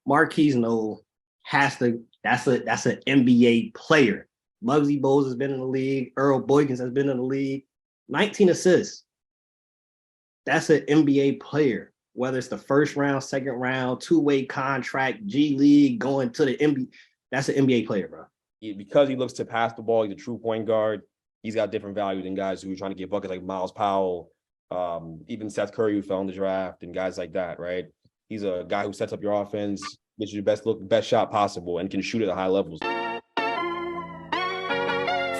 Markquis Nowell has to. That's an NBA player. Muggsy Bogues has been in the league. Earl Boykins has been in the league. 19 assists. That's an NBA player. Whether it's the first round, second round, two-way contract, G League, going to the NBA. That's an NBA player, bro. Because he looks to pass the ball, he's a true point guard. He's got different value than guys who are trying to get buckets like Miles Powell, even Seth Curry, who fell in the draft, and guys like that, right? He's a guy who sets up your offense, gets you the best shot possible, and can shoot at high levels.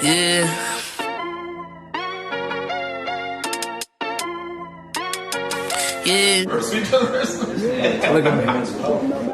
Yeah. Yeah. Look at me.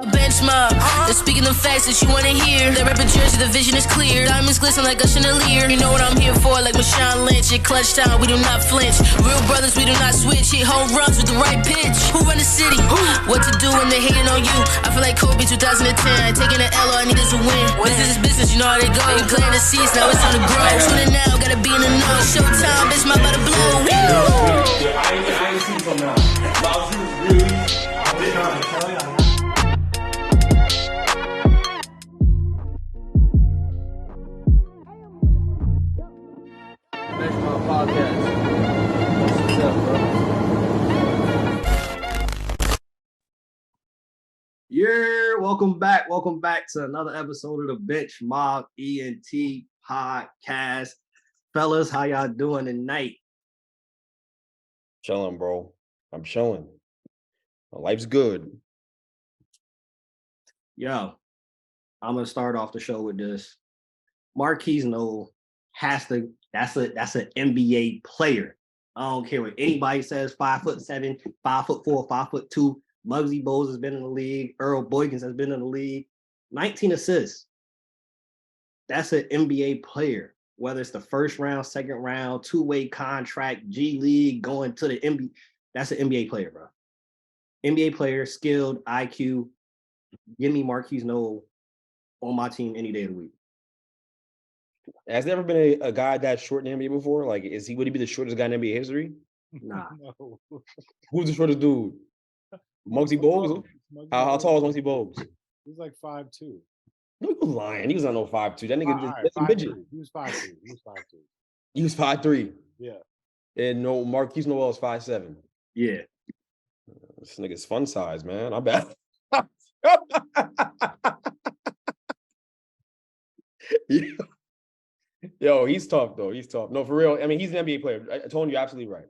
Bench Mob, they're speaking the facts that you wanna hear. They reppin' Jersey, the vision is clear. Diamonds glisten like a chandelier. You know what I'm here for, like Marshawn Lynch. At clutch time, we do not flinch. Real brothers, we do not switch. Hit home runs with the right pitch. Who run the city? What to do when they hating on you? I feel like Kobe 2010. Taking an L, all I need is a win. Business is business, you know how they go. You playing the seats, now it's on the grow. Tune in now, gotta be in the know. Showtime, bitch, my about to blow. I ain't seen from now. He was really, I did not tell you. Bench Mob Podcast. What's up, bro? Yeah, welcome back. Welcome back to another episode of the Bench Mob Ent Podcast. Fellas, how y'all doing tonight? Chilling, bro. I'm chilling. Life's good. Yo, I'm gonna start off the show with this. Markquis Nowell has to. That's an NBA player. I don't care what anybody says. 5'7", 5'4", 5'2". Muggsy Bogues has been in the league. Earl Boykins has been in the league. 19 assists. That's an NBA player. Whether it's the first round, second round, two-way contract, G League, going to the NBA. That's an NBA player, bro. NBA player, skilled, IQ. Give me Markquis Nowell on my team any day of the week. Has there ever been a guy that short in the NBA before? Like, would he be the shortest guy in NBA history? Nah. No. Who's the shortest dude? Muggsy Bogues? How tall is Muggsy Bogues? He's like 5'2". No, he was lying. He was not no 5'2". That nigga That's a midget. He was 5'2". He was 5'3". Yeah. And no, Markquis Nowell is 5'7". Yeah. This nigga's fun size, man. I bet. Yo, he's tough though. He's tough. No, for real. I mean, he's an NBA player. I told you absolutely right.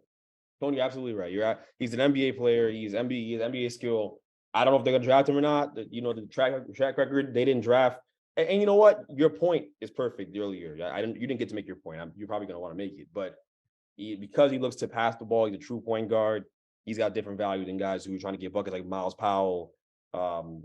He's an NBA player. He's NBA skill. I don't know if they're gonna draft him or not. The track record, they didn't draft. And you know what? Your point is perfect earlier. You didn't get to make your point. You're probably gonna want to make it, but because he looks to pass the ball, he's a true point guard. He's got different value than guys who are trying to get buckets like Miles Powell,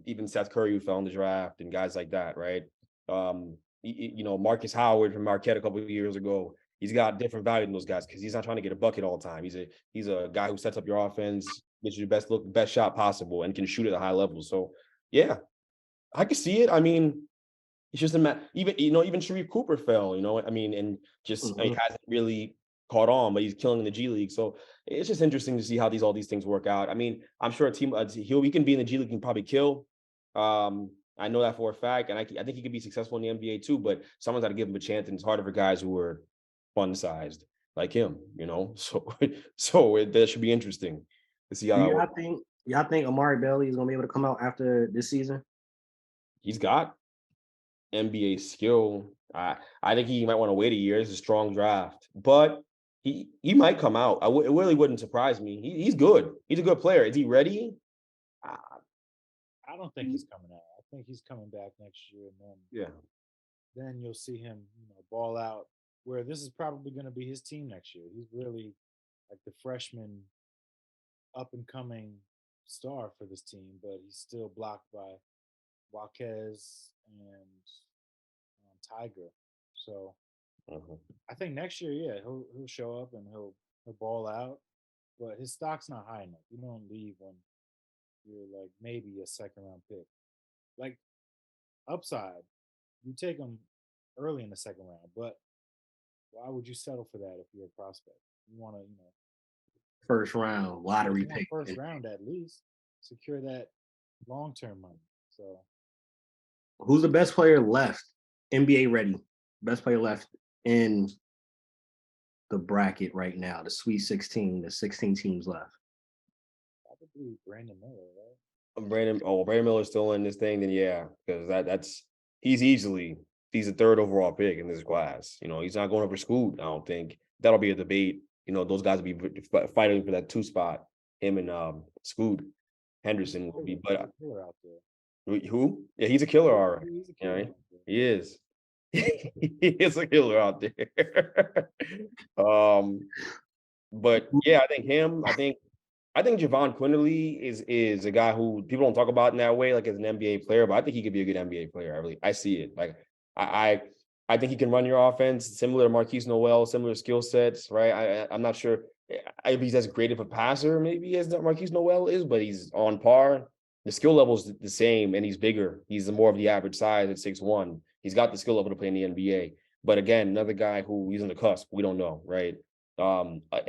even Seth Curry, who fell in the draft, and guys like that, right? Marcus Howard from Marquette a couple of years ago. He's got different value than those guys because he's not trying to get a bucket all the time. He's a guy who sets up your offense, gets you the best shot possible, and can shoot at a high level. So yeah, I can see it. I mean, it's just even Sharif Cooper fell. And just he hasn't really caught on, but he's killing in the G League. So it's just interesting to see how all these things work out. I mean, I'm sure a team he can be in the G League and probably kill. I know that for a fact, and I think he could be successful in the NBA too. But someone's got to give him a chance, and it's harder for guys who are fun-sized like him. So that should be interesting to see how. Y'all think Amari Bailey is gonna be able to come out after this season? He's got NBA skill. I think he might want to wait a year. It's a strong draft, but he might come out. It really wouldn't surprise me. He's good. He's a good player. Is he ready? I don't think he's coming out. I think he's coming back next year, and then you'll see him, ball out. Where this is probably going to be his team next year. He's really like the freshman, up and coming star for this team, but he's still blocked by Marquez and Tiger. So I think next year, he'll show up and he'll ball out, but his stock's not high enough. You don't leave when you're like maybe a second round pick. Like upside, you take him early in the second round, but why would you settle for that if you're a prospect? You want to, First round lottery pick. First round at least secure that long-term money. So, who's the best player left? NBA ready. Best player left in the bracket right now, the Sweet 16, the 16 teams left. probably Brandon Miller, right? Brandon Miller's still in this thing, then yeah, because he's the third overall pick in this class. He's not going over Scoot. I don't think that'll be a debate. Those guys will be fighting for that 2 spot. Him and Scoot Henderson will be, but Killer out there. who? Yeah, he's a killer, all right. He's a killer out there. He is. He is a killer out there. But yeah, I think him. I think Javon Quinterly is a guy who people don't talk about in that way, like as an NBA player, but I think he could be a good NBA player. I see it. Like I think he can run your offense, similar to Markquis Nowell, similar skill sets, right? I'm not sure if he's as great of a passer maybe as Markquis Nowell is, but he's on par. The skill level is the same, and he's bigger. He's more of the average size at 6'1". He's got the skill level to play in the NBA. But again, another guy who he's on the cusp. We don't know, right?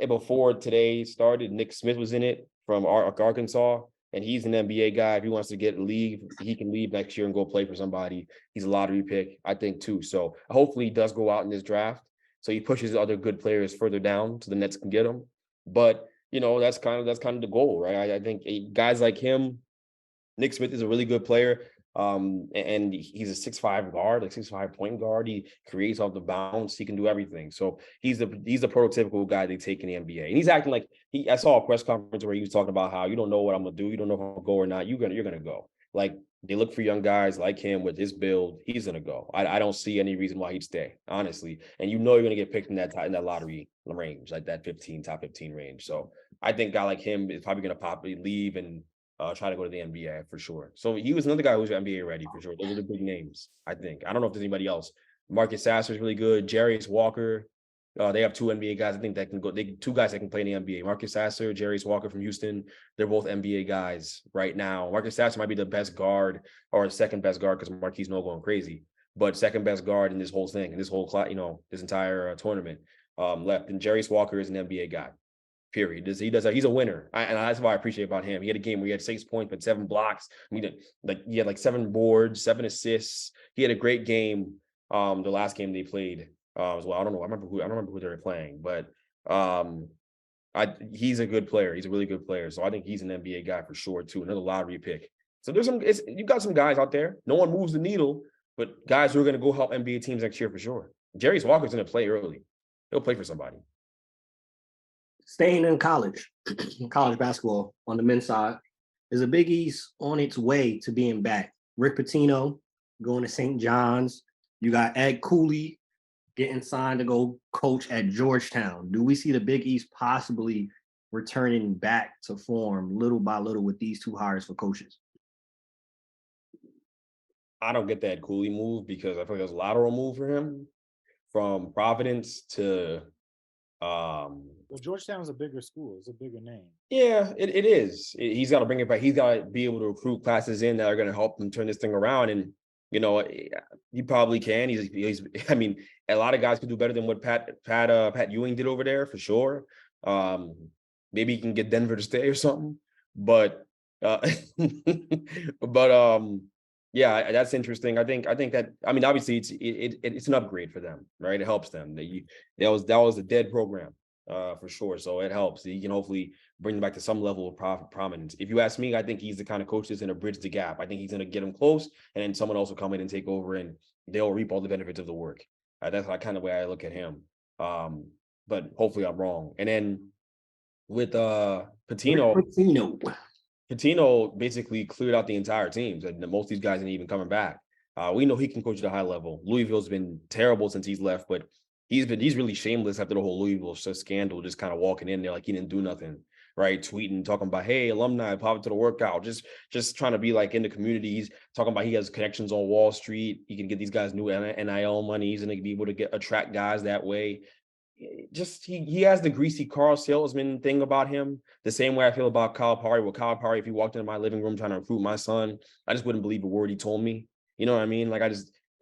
Before today started, Nick Smith was in it from Arkansas, and he's an NBA guy. If he wants to leave, he can leave next year and go play for somebody. He's a lottery pick, I think, too. So hopefully he does go out in this draft. So he pushes other good players further down so the Nets can get them. But that's kind of the goal, right? I think guys like him, Nick Smith is a really good player. And he's a 6'5" guard, like 6'5" point guard. He creates off the bounce. He can do everything. So he's the prototypical guy they take in the NBA. And he's acting like I saw a press conference where he was talking about how you don't know what I'm gonna do. You don't know if I'm gonna go or not. You're gonna go. Like they look for young guys like him with his build. He's gonna go. I don't see any reason why he'd stay, honestly. And you're gonna get picked in that lottery range, like that top 15 range. So I think a guy like him is probably gonna leave and try to go to the NBA for sure. So he was another guy who's NBA ready for sure. Those are the big names, I think. I don't know if there's anybody else. Marcus Sasser is really good. Jarius Walker. They have 2 NBA guys, I think, that can go. 2 guys that can play in the NBA. Marcus Sasser, Jarius Walker from Houston. They're both NBA guys right now. Marcus Sasser might be the best guard or the second best guard because Markquis Nowell going crazy. But second best guard in this whole thing, in this whole this entire tournament left. And Jarius Walker is an NBA guy. Period. He's a winner. And that's what I appreciate about him. He had a game where he had 6 points, but 7 blocks. He had like 7 boards, 7 assists. He had a great game. The last game they played as well. I don't remember who they were playing, but he's a good player. He's a really good player. So I think he's an NBA guy for sure too. Another lottery pick. So you've got some guys out there. No one moves the needle, but guys who are going to go help NBA teams next year for sure. Jarius Walker's going to play early. He'll play for somebody. Staying in college basketball on the men's side, is the Big East on its way to being back? Rick Pitino going to St. John's. You got Ed Cooley getting signed to go coach at Georgetown. Do we see the Big East possibly returning back to form little by little with these 2 hires for coaches? I don't get that Cooley move because I feel like it was a lateral move for him from Providence to well, Georgetown's a bigger school. It's a bigger name. Yeah, it is. He's got to bring it back. He's got to be able to recruit classes in that are going to help him turn this thing around. And, he probably can. He's I mean, a lot of guys could do better than what Pat Ewing did over there for sure. Maybe he can get Denver to stay or something. But, yeah, that's interesting. I think that, I mean, obviously it's an upgrade for them, right? It helps them. That was a dead program for sure. So it helps. He can hopefully bring them back to some level of prominence. If you ask me, I think he's the kind of coach that's going to bridge the gap. I think he's going to get them close, and then someone else will come in and take over, and they'll reap all the benefits of the work. That's the kind of way I look at him. But hopefully I'm wrong. And then with Pitino basically cleared out the entire team. And most of these guys ain't even coming back. We know he can coach at a high level. Louisville's been terrible since he's left, but he's really shameless after the whole Louisville scandal, just kind of walking in there like he didn't do nothing, right? Tweeting, talking about, hey, alumni, pop up to the workout, just trying to be like in the community. He's talking about he has connections on Wall Street. He can get these guys new NIL money. He's going to be able to attract guys that way. Just he has the greasy car salesman thing about him, the same way I feel about Calipari. With Calipari, if he walked into my living room trying to recruit my son, I just wouldn't believe a word he told me. You know what I mean? Like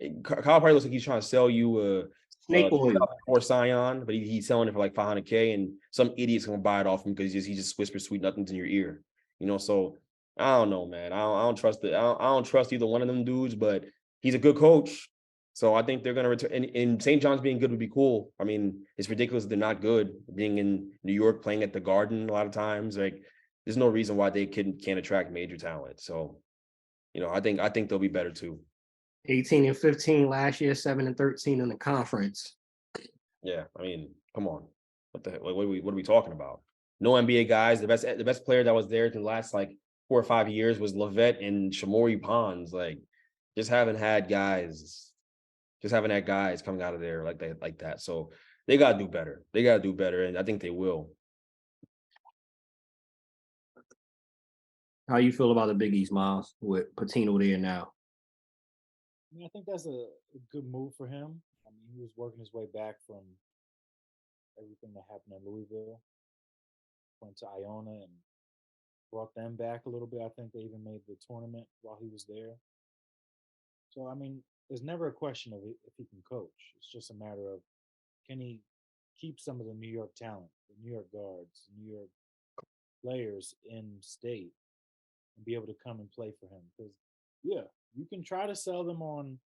Calipari looks like he's trying to sell you snake oil or Scion, but he's selling it for like $500K, and some idiot's gonna buy it off him because he just whispers sweet nothings in your ear. So I don't know, man. I don't trust it. I don't trust either one of them dudes, but he's a good coach. So I think they're going to return. And St. John's being good would be cool. I mean, it's ridiculous they're not good. Being in New York, playing at the Garden a lot of times, like there's no reason why they can't attract major talent. So, I think they'll be better too. 18-15 last year, 7-13 in the conference. Yeah, I mean, come on. What the heck? What are we talking about? No NBA guys. The best player that was there in the last like 4 or 5 years was Levette and Shamori Pons. Like, just haven't had guys coming out of there like that. So they gotta do better. And I think they will. How you feel about the Big East, Miles, with Patino there now? I mean, I think that's a good move for him. I mean, he was working his way back from everything that happened in Louisville, went to Iona and brought them back a little bit. I think they even made the tournament while he was there. So, I mean, there's never a question of if he can coach. It's just a matter of can he keep some of the New York talent, the New York guards, the New York players in state and be able to come and play for him. Because, yeah, you can try to sell them on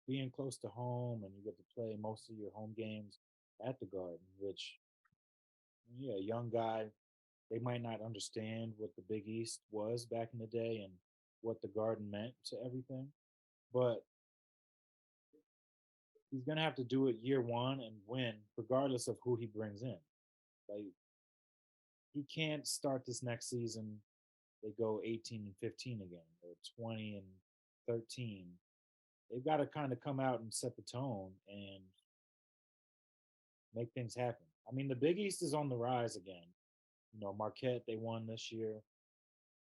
being close to home and you get to play most of your home games at the Garden, which, yeah, young guy, they might not understand what the Big East was back in the day and what the Garden meant to everything. But he's going to have to do it year one and win, regardless of who he brings in. Like, he can't start this next season. They go 18-15 again, or 20-13. They've got to kind of come out and set the tone and make things happen. I mean, the Big East is on the rise again. Marquette, they won this year.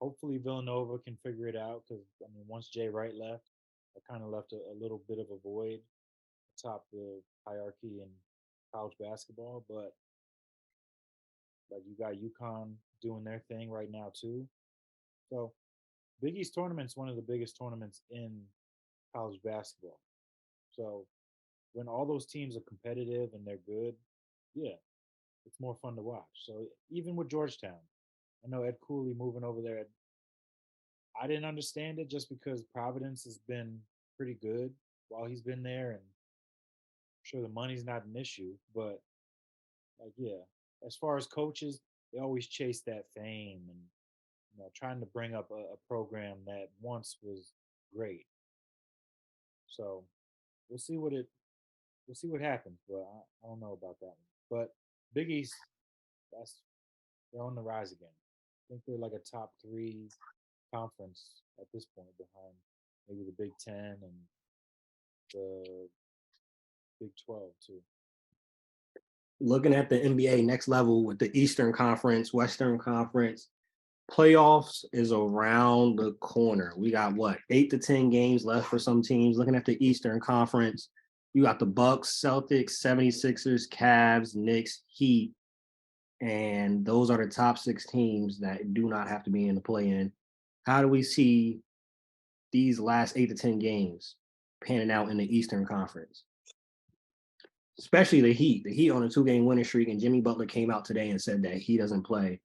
Hopefully Villanova can figure it out because, I mean, once Jay Wright left, it kind of left a little bit of a void atop the hierarchy in college basketball. But, like, you got UConn doing their thing right now, too. So, Big East tournament's one of the biggest tournaments in college basketball. So, when all those teams are competitive and they're good, yeah, it's more fun to watch. So even with Georgetown, I know Ed Cooley moving over there. I didn't understand it just because Providence has been pretty good while he's been there, and I'm sure the money's not an issue. But like, yeah, as far as coaches, they always chase that fame and trying to bring up a program that once was great. So we'll see what happens, but I don't know about that one. But Big East, they're on the rise again. I think they're like a top 3 conference at this point, behind maybe the Big Ten and the Big 12 too. Looking at the NBA next level with the Eastern Conference, Western Conference, playoffs is around the corner. We got 8 to 10 games left for some teams. Looking at the Eastern Conference, you got the Bucks, Celtics, 76ers, Cavs, Knicks, Heat, and those are the top 6 teams that do not have to be in the play-in. How do we see these last 8 to 10 games panning out in the Eastern Conference? Especially the Heat. The Heat on a 2-game winning streak, and Jimmy Butler came out today and said that he doesn't play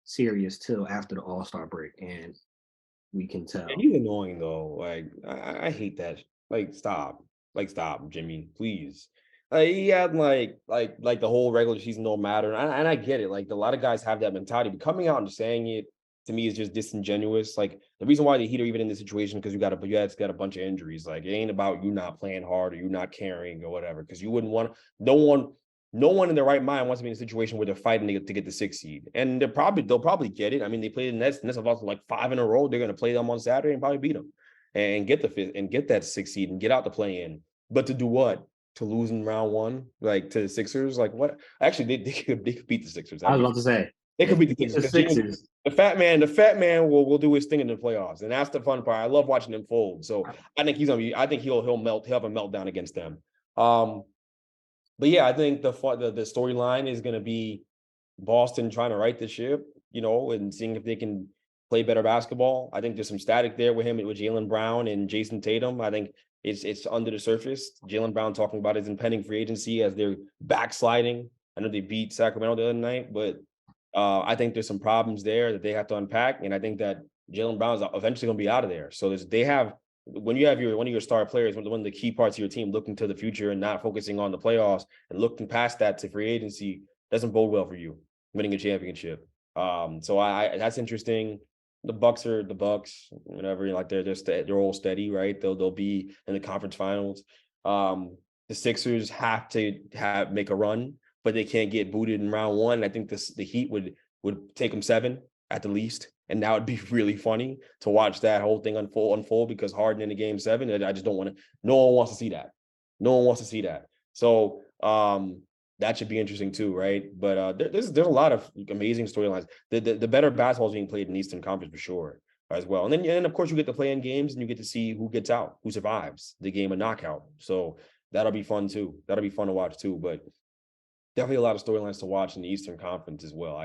serious till after the All-Star break, and we can tell. Yeah, he's annoying though. Like I hate that. Like stop, Jimmy, please. He had like the whole regular season don't matter, and I get it. Like a lot of guys have that mentality, but coming out and saying it to me is just disingenuous. Like the reason why the Heat are even in this situation because you got a bunch of injuries. Like it ain't about you not playing hard or you not caring or whatever. Because you wouldn't want no one in their right mind wants to be in a situation where they're fighting to get the 6th seed, and they'll probably get it. I mean, they played the Nets. The Nets have lost like 5 in a row. They're going to play them on Saturday and probably beat them, and get the 5th and get that 6th seed and get out the play-in. But to do what? To lose in round 1, like to the Sixers? Like what? Actually, they could beat the Sixers. I was about to say they could beat the Sixers. The fat man will do his thing in the playoffs, and that's the fun part. I love watching him fold. So I think he'll have a meltdown against them. But yeah, I think the storyline is going to be Boston trying to right the ship, and seeing if they can play better basketball. I think there's some static there with Jaylen Brown and Jason Tatum. I think it's under the surface. Jaylen Brown talking about his impending free agency as they're backsliding. I know they beat Sacramento the other night, but I think there's some problems there that they have to unpack. And I think that Jaylen Brown's eventually going to be out of there. So they have, when you have one of your star players, one of the key parts of your team looking to the future and not focusing on the playoffs and looking past that to free agency, doesn't bode well for you winning a championship. So that's interesting. The Bucks are the Bucks, whatever. Like they're all steady, right? They'll be in the conference finals. The Sixers have to make a run, but they can't get booted in round one. I think the Heat would take them 7 at the least, and that would be really funny to watch that whole thing unfold because Harden in the game 7. I just don't want to. No one wants to see that. No one wants to see that. So that should be interesting too, right? But there's a lot of amazing storylines. The better basketball is being played in the Eastern Conference for sure as well. And then of course you get to play in games and you get to see who gets out, who survives the game of knockout. So that'll be fun too. That'll be fun to watch too. But definitely a lot of storylines to watch in the Eastern Conference as well.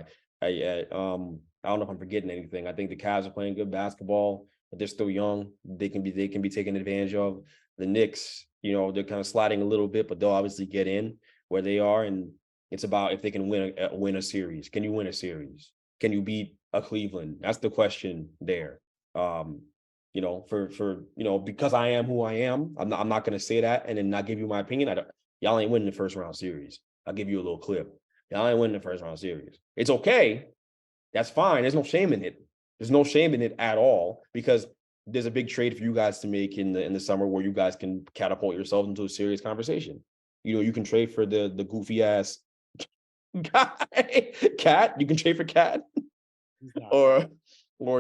I don't know if I'm forgetting anything. I think the Cavs are playing good basketball, but they're still young. They can be taken advantage of. The Knicks, they're kind of sliding a little bit, but they'll obviously get in where they are. And it's about if they can win a series. Can you win a series? Can you beat a Cleveland? That's the question there. Because I am who I am, I'm not going to say that and then not give you my opinion. Y'all ain't winning the first round series. I'll give you a little clip. Y'all ain't winning the first round series. It's okay. That's fine. There's no shame in it. There's no shame in it at all because there's a big trade for you guys to make in the summer where you guys can catapult yourselves into a serious conversation. You can trade for the goofy ass guy, Cat. You can trade for Cat, or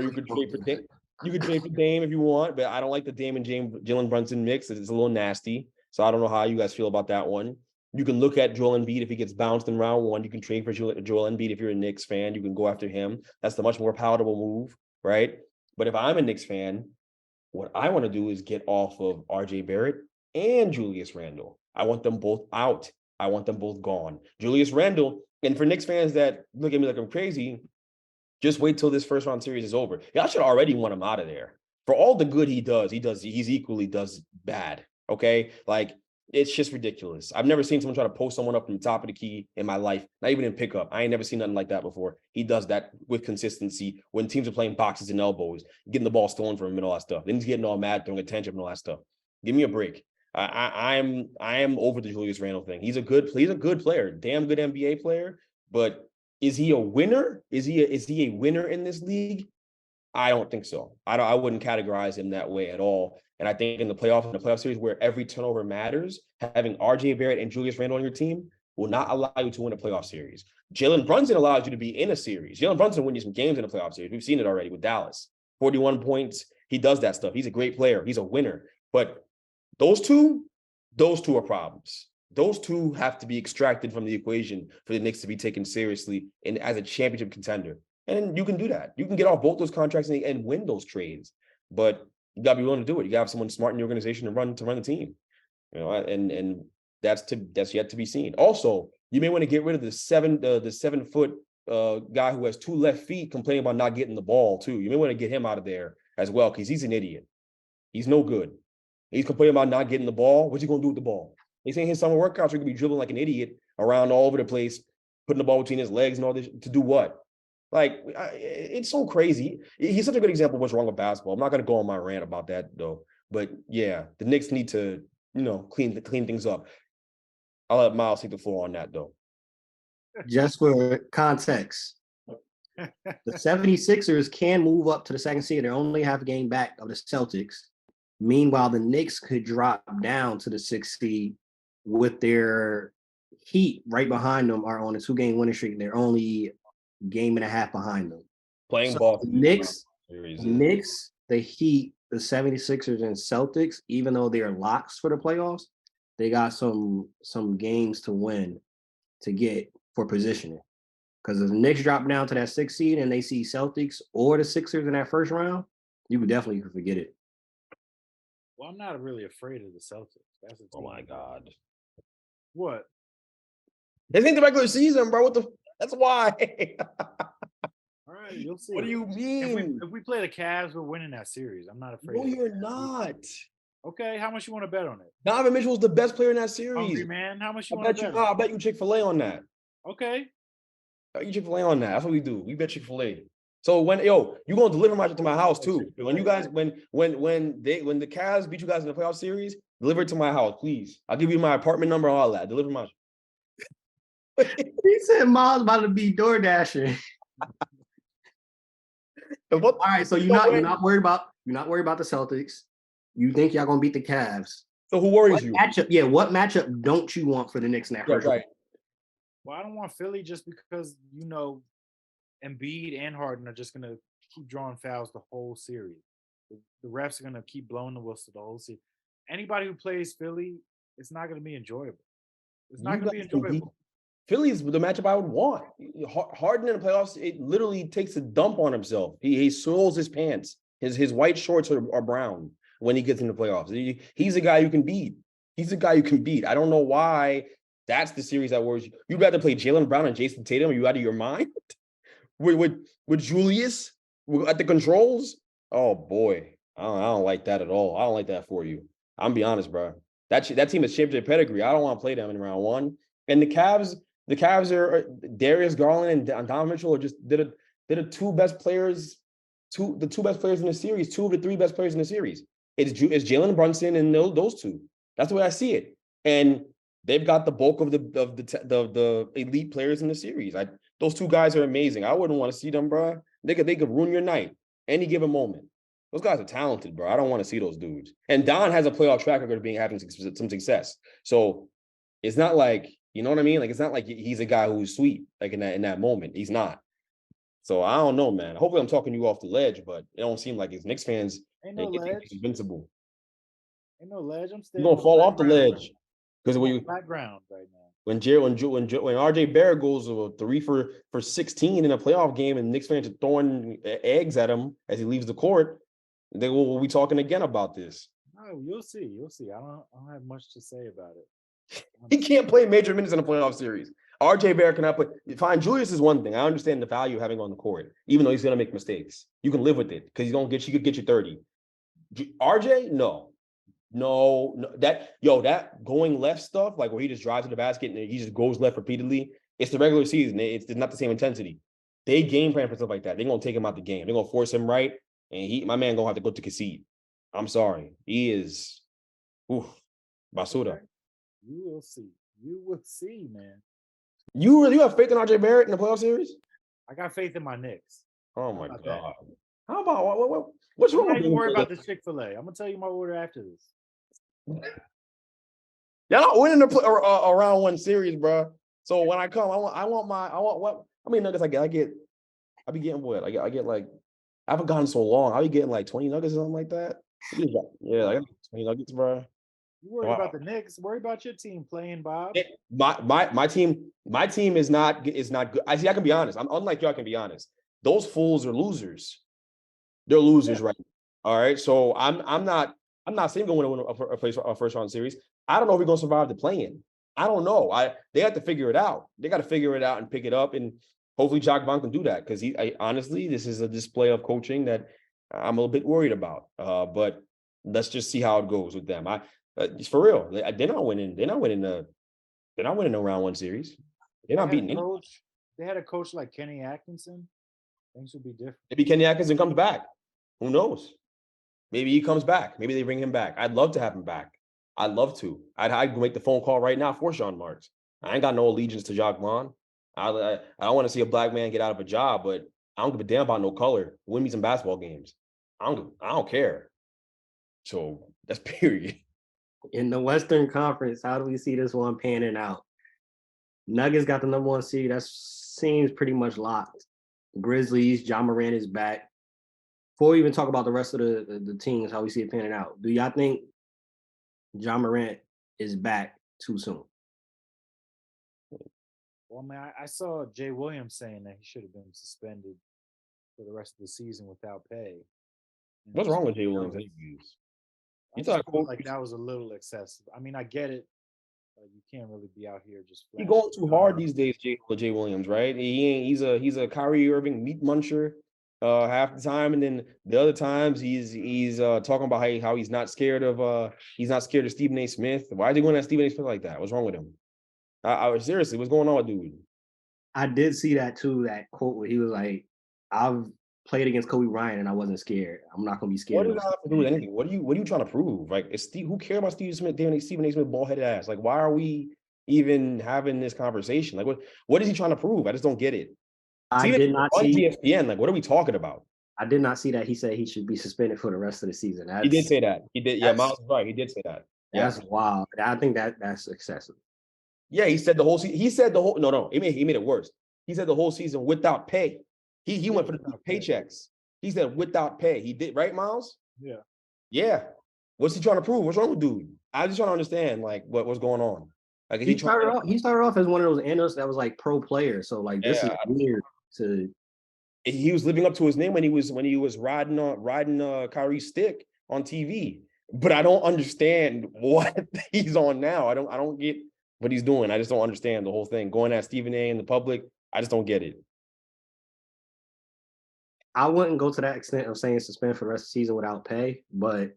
you could trade for Dame. You could trade for Dame if you want, but I don't like the Dame and Jalen Brunson mix. It's a little nasty. So I don't know how you guys feel about that one. You can look at Joel Embiid if he gets bounced in round 1. You can trade for Joel Embiid if you're a Knicks fan. You can go after him. That's the much more palatable move, right? But if I'm a Knicks fan, what I want to do is get off of RJ Barrett and Julius Randle. I want them both out. I want them both gone. Julius Randle, and for Knicks fans that look at me like I'm crazy, just wait till this first round series is over. Y'all should already want him out of there. For all the good he's equally does bad. Okay? Like, it's just ridiculous. I've never seen someone try to post someone up from the top of the key in my life, not even in pickup. I ain't never seen nothing like that before. He does that with consistency when teams are playing boxes and elbows, getting the ball stolen from him and all that stuff. Then he's getting all mad, throwing attention and all that stuff. Give me a break. I am over the Julius Randle thing. He's a good player, damn good NBA player. But is he a winner? Is he a winner in this league? I don't think so. I wouldn't categorize him that way at all. And I think in the playoff series where every turnover matters, having RJ Barrett and Julius Randle on your team will not allow you to win a playoff series. Jalen Brunson allows you to be in a series. Jalen Brunson wins you some games in a playoff series. We've seen it already with Dallas. 41 points. He does that stuff. He's a great player. He's a winner. But those two are problems. Those two have to be extracted from the equation for the Knicks to be taken seriously and as a championship contender. And you can do that. You can get off both those contracts and win those trades. But you gotta be willing to do it. You gotta have someone smart in the organization to run the team. And that's yet to be seen. Also, you may want to get rid of the 7-foot guy who has 2 left feet complaining about not getting the ball too. You may want to get him out of there as well because he's an idiot. He's no good. He's complaining about not getting the ball. What's he gonna do with the ball? They saying his summer workouts are gonna be dribbling like an idiot around all over the place, putting the ball between his legs and all this to do what? Like, it's so crazy. He's such a good example of what's wrong with basketball. I'm not going to go on my rant about that, though. But, yeah, the Knicks need to, clean things up. I'll let Miles take the floor on that, though. Just for context, the 76ers can move up to the second seed. They're only half a game back of the Celtics. Meanwhile, the Knicks could drop down to the 6th seed with their Heat right behind them are on a 2-game winning streak. They're only game and a half behind them. Playing ball. The Knicks, the Heat, the 76ers, and Celtics, even though they're locks for the playoffs, they got some games to win to get for positioning. Because if the Knicks drop down to that 6th seed and they see Celtics or the Sixers in that first round, you could definitely forget it. Well, I'm not really afraid of the Celtics. That's a team. Oh my God. What? This ain't the regular season, bro. That's why. All right, you'll see. What do you mean? If we play the Cavs, we're winning that series. I'm not afraid. No, you're not. Okay, how much you want to bet on it? Donovan Mitchell's the best player in that series. Hungry man, how much you want to bet? I'll bet you Chick-fil-A on that. Okay. You Chick-fil-A on that. That's what we do. We bet Chick-fil-A. So when you gonna deliver my to my house too. When you guys when the Cavs beat you guys in the playoff series, deliver it to my house, please. I'll give you my apartment number and all that. Deliver my. He said Miles about to be door dashing. All right, so you're not worried about the Celtics. You think y'all gonna beat the Cavs? So who worries you? What matchup don't you want for the Knicks now? Right. Well, I don't want Philly just because Embiid and Harden are just gonna keep drawing fouls the whole series. The refs are gonna keep blowing the whistle the whole series. Anybody who plays Philly, it's not gonna be enjoyable. It's not gonna be enjoyable. Philly's the matchup I would want. Harden in the playoffs, it literally takes a dump on himself. He soils his pants. His white shorts are brown when he gets in the playoffs. He's a guy you can beat. I don't know why that's the series that worries you. You'd rather play Jaylen Brown and Jason Tatum? Are you out of your mind? with Julius at the controls? Oh boy, I don't like that at all. I don't like that for you. I'm gonna be honest, bro. That team is championship pedigree. I don't want to play them in round one. And the Cavs are Darius Garland and Donovan Mitchell are just they're the two best players in the series. Two of the three best players in the series. It's Jalen Brunson and those two. That's the way I see it. And they've got the bulk of the elite players in the series. Those two guys are amazing. I wouldn't want to see them, bro. They could ruin your night any given moment. Those guys are talented, bro. I don't want to see those dudes. And Don has a playoff track record of having some success. So it's not like, you know what I mean? Like, it's not like he's a guy who's sweet, like in that moment. He's not. So I don't know, man. Hopefully I'm talking you off the ledge, but it don't seem like his Knicks fans ledge. Invincible. Ain't no ledge. I'm You're gonna fall off the ledge. Because when you background right now. When RJ Barrett goes 3 for 16 in a playoff game and Knicks fans are throwing eggs at him as he leaves the court, they will be talking again about this. Oh, you'll see. I don't have much to say about it. He can't play major minutes in a playoff series. RJ Barrett cannot play. Fine, Julius is one thing. I understand the value of having on the court, even though he's gonna make mistakes. You can live with it because he could get you 30. RJ, no. That going left stuff, like where he just drives to the basket and he just goes left repeatedly. It's the regular season. It's not the same intensity. They game plan for stuff like that. They're gonna take him out the game. They're gonna force him right, and my man gonna have to go to concede. I'm sorry. He is basura. You will see. You will see, man. You have faith in RJ Barrett in the playoff series? I got faith in my Knicks. Oh my God. That? How about what's wrong? I'm not even worried about this Chick-fil-A. I'm gonna tell you my order after this. Y'all not winning a round one series, bro. So when I come, I want what? How many nuggets I get? I be getting what? I get like, I haven't gotten so long. I be getting like 20 nuggets or something like that. Yeah, like 20 nuggets, bro. You worry about the Knicks? Worry about your team playing, Bob. My team is not good. I can be honest. I'm unlike y'all. I can be honest. Those fools are losers. They're losers, right? All right. So I'm not saying we're going to win a first round series. I don't know if we're going to survive the play-in. I don't know. They have to figure it out. They got to figure it out and pick it up, and hopefully Jacques Vaughn can do that because honestly, this is a display of coaching that I'm a little bit worried about. But let's just see how it goes with them. For real, they're not winning. They're not winning a round one series. They're not beating anyone. They had a coach like Kenny Atkinson. Things would be different. Maybe Kenny Atkinson comes back. Who knows? Maybe he comes back. Maybe they bring him back. I'd love to have him back. I'd love to. I'd make the phone call right now for Sean Marks. I ain't got no allegiance to Jacques Vaughn. I don't want to see a black man get out of a job, but I don't give a damn about no color. Win me some basketball games. I don't care. So that's period. In the Western Conference, how do we see this one panning out? Nuggets got the number one seed. That seems pretty much locked. Grizzlies, Ja Morant is back. Before we even talk about the rest of the teams, how we see it panning out, do y'all think Ja Morant is back too soon? Well, man, I saw Jay Williams saying that he should have been suspended for the rest of the season without pay. What's wrong with Jay Williams? I just felt like that was a little excessive. I mean, I get it. You can't really be out here just. He's going too hard these days, Jay Williams, right? He's a Kyrie Irving meat muncher half the time, and then the other times he's talking about how he's not scared of Stephen A. Smith. Why is he going at Stephen A. Smith like that? What's wrong with him? I seriously, what's going on with dude? I did see that too. That quote where he was like, "I've played against Kobe Bryant and I wasn't scared. I'm not gonna be scared. What does that have to do with anything? What are you trying to prove? Like, who cares about Stephen A. Smith ball-headed ass? Like, why are we even having this conversation? Like, what is he trying to prove? I just don't get it. I did not on see ESPN. Like, what are we talking about? I did not see that he said he should be suspended for the rest of the season. He did say that. He did. Yeah, Miles is right. He did say that. That's wild. I think that's excessive. Yeah, he said the whole season. He said the whole. No. He made it worse. He said the whole season without pay. He went for the paychecks. He said without pay. He did, right, Miles? Yeah. Yeah. What's he trying to prove? What's wrong with dude? I just trying to understand like what's going on. Like he started off as one of those analysts that was like pro player. So like this is weird to. He was living up to his name when he was riding Kyrie's stick on TV. But I don't understand what he's on now. I don't get what he's doing. I just don't understand the whole thing. Going at Stephen A. in the public, I just don't get it. I wouldn't go to that extent of saying suspend for the rest of the season without pay, but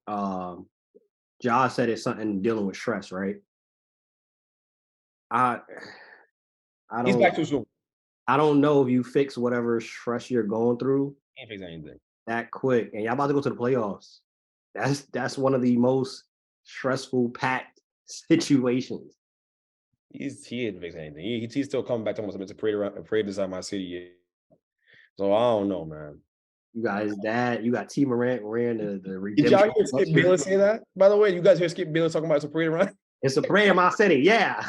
Josh said it's something dealing with stress, right? I don't. He's back too soon. I don't know if you fix whatever stress you're going through. Can't fix anything that quick, and y'all about to go to the playoffs. That's one of the most stressful, packed situations. He didn't fix anything. He's still coming back to almost. It's a parade inside my city. So I don't know, man. You guys, you got T. Morant ran the redemption. Did y'all hear Skip Bayless say that? By the way, you guys hear Skip Bayless talking about it's a parade around? It's a parade in my city, yeah.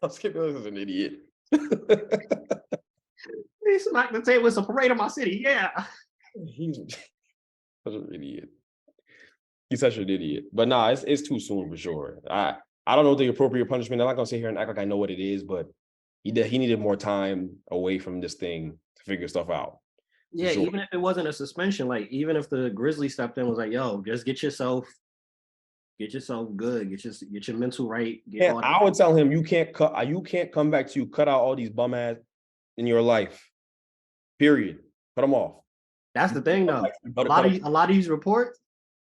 Skip Bayless is an idiot. He smacked the table. It's a parade in my city, yeah. He's such an idiot. He's such an idiot. But nah, it's too soon for sure. I don't know the appropriate punishment. I'm not gonna sit here and act like I know what it is, but he needed more time away from this thing to figure stuff out. Yeah, sure. Even if it wasn't a suspension, like even if the Grizzlies stepped in, was like, "Yo, just get yourself good, get your mental right." I would tell him you can't come back to cut out all these bum ass in your life. Period. Cut them off. That's the thing, though. A lot of these reports,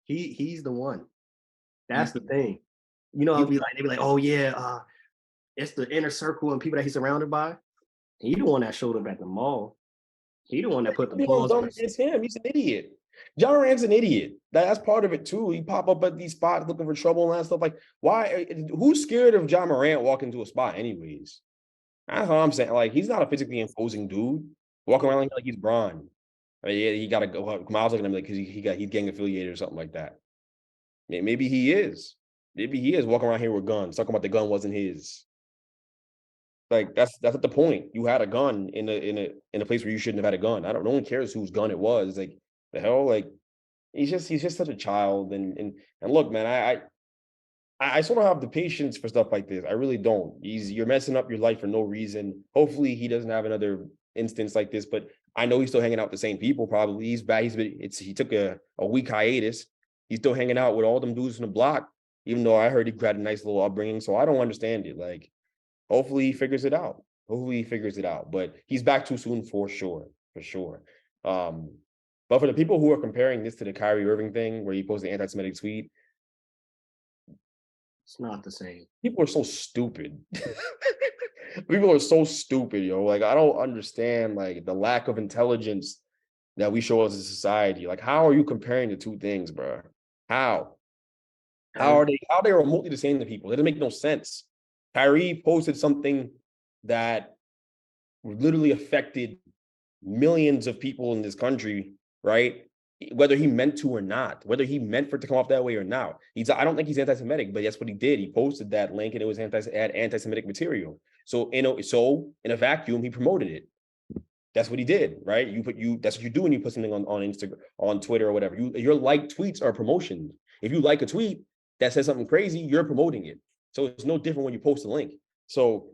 he's the one. That's the thing. You know, they'd be like, "Oh yeah, it's the inner circle and people that he's surrounded by." He the one that showed up at the mall. He the one that put the balls. It's him. He's an idiot. Ja Morant's an idiot. That's part of it too. He pop up at these spots looking for trouble and that stuff. Like, why? Who's scared of Ja Morant walking to a spot anyways? That's what I'm saying. Like, he's not a physically imposing dude. Walking around like he's Bron. Like, yeah, he got to go. Miles looking at him like because he's gang affiliated or something like that. Maybe he is. Maybe he is walking around here with guns, talking about the gun wasn't his. Like that's not the point. You had a gun in a place where you shouldn't have had a gun. No one cares whose gun it was. Like the hell, like he's just such a child. And look, man, I sort of have the patience for stuff like this. I really don't. You're messing up your life for no reason. Hopefully he doesn't have another instance like this, but I know he's still hanging out with the same people. Probably he's bad. He took a week hiatus. He's still hanging out with all them dudes from the block, even though I heard he had a nice little upbringing. So I don't understand it. Like, hopefully he figures it out. But he's back too soon for sure. But for the people who are comparing this to the Kyrie Irving thing, where he posted the anti-Semitic tweet, it's not the same. People are so stupid. People are so stupid, yo. Like, I don't understand like the lack of intelligence that we show as a society. Like, how are you comparing the two things, bro? How are they remotely the same to people? It doesn't make no sense. Kyrie posted something that literally affected millions of people in this country, right? Whether he meant to or not, whether he meant for it to come off that way or not. I don't think he's anti-Semitic, but that's what he did. He posted that link and it was anti-Semitic material. So in a vacuum, he promoted it. That's what he did, right? That's what you do when you put something on Instagram, on Twitter or whatever. Your like tweets are promotion. If you like a tweet that says something crazy, you're promoting it. So it's no different when you post a link. So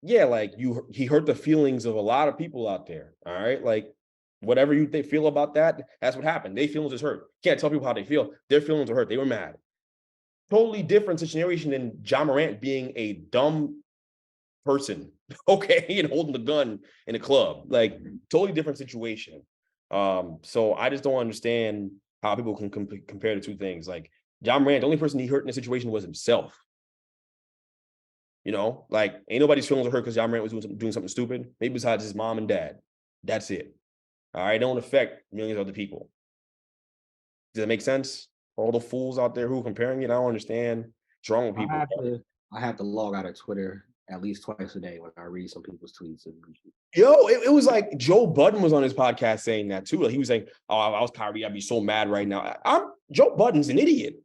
yeah, like he hurt the feelings of a lot of people out there. All right. Like whatever they feel about that, that's what happened. Their feelings is hurt. Can't tell people how they feel. Their feelings are hurt. They were mad. Totally different situation than Ja Morant being a dumb person, okay, and holding the gun in a club. Like totally different situation. So I just don't understand how people can compare the two things. Like Ja Morant, the only person he hurt in this situation was himself. You know, like ain't nobody's feelings are hurt because John Morant was doing something stupid. Maybe besides his mom and dad. That's it. All right, don't affect millions of other people. Does that make sense? All the fools out there who are comparing it, I don't understand. What's wrong with people? I have to log out of Twitter at least twice a day when I read some people's tweets. Yo, it was like Joe Budden was on his podcast saying that too. Like he was saying, "Oh, I was Kyrie. I'd be so mad right now." Joe Budden's an idiot.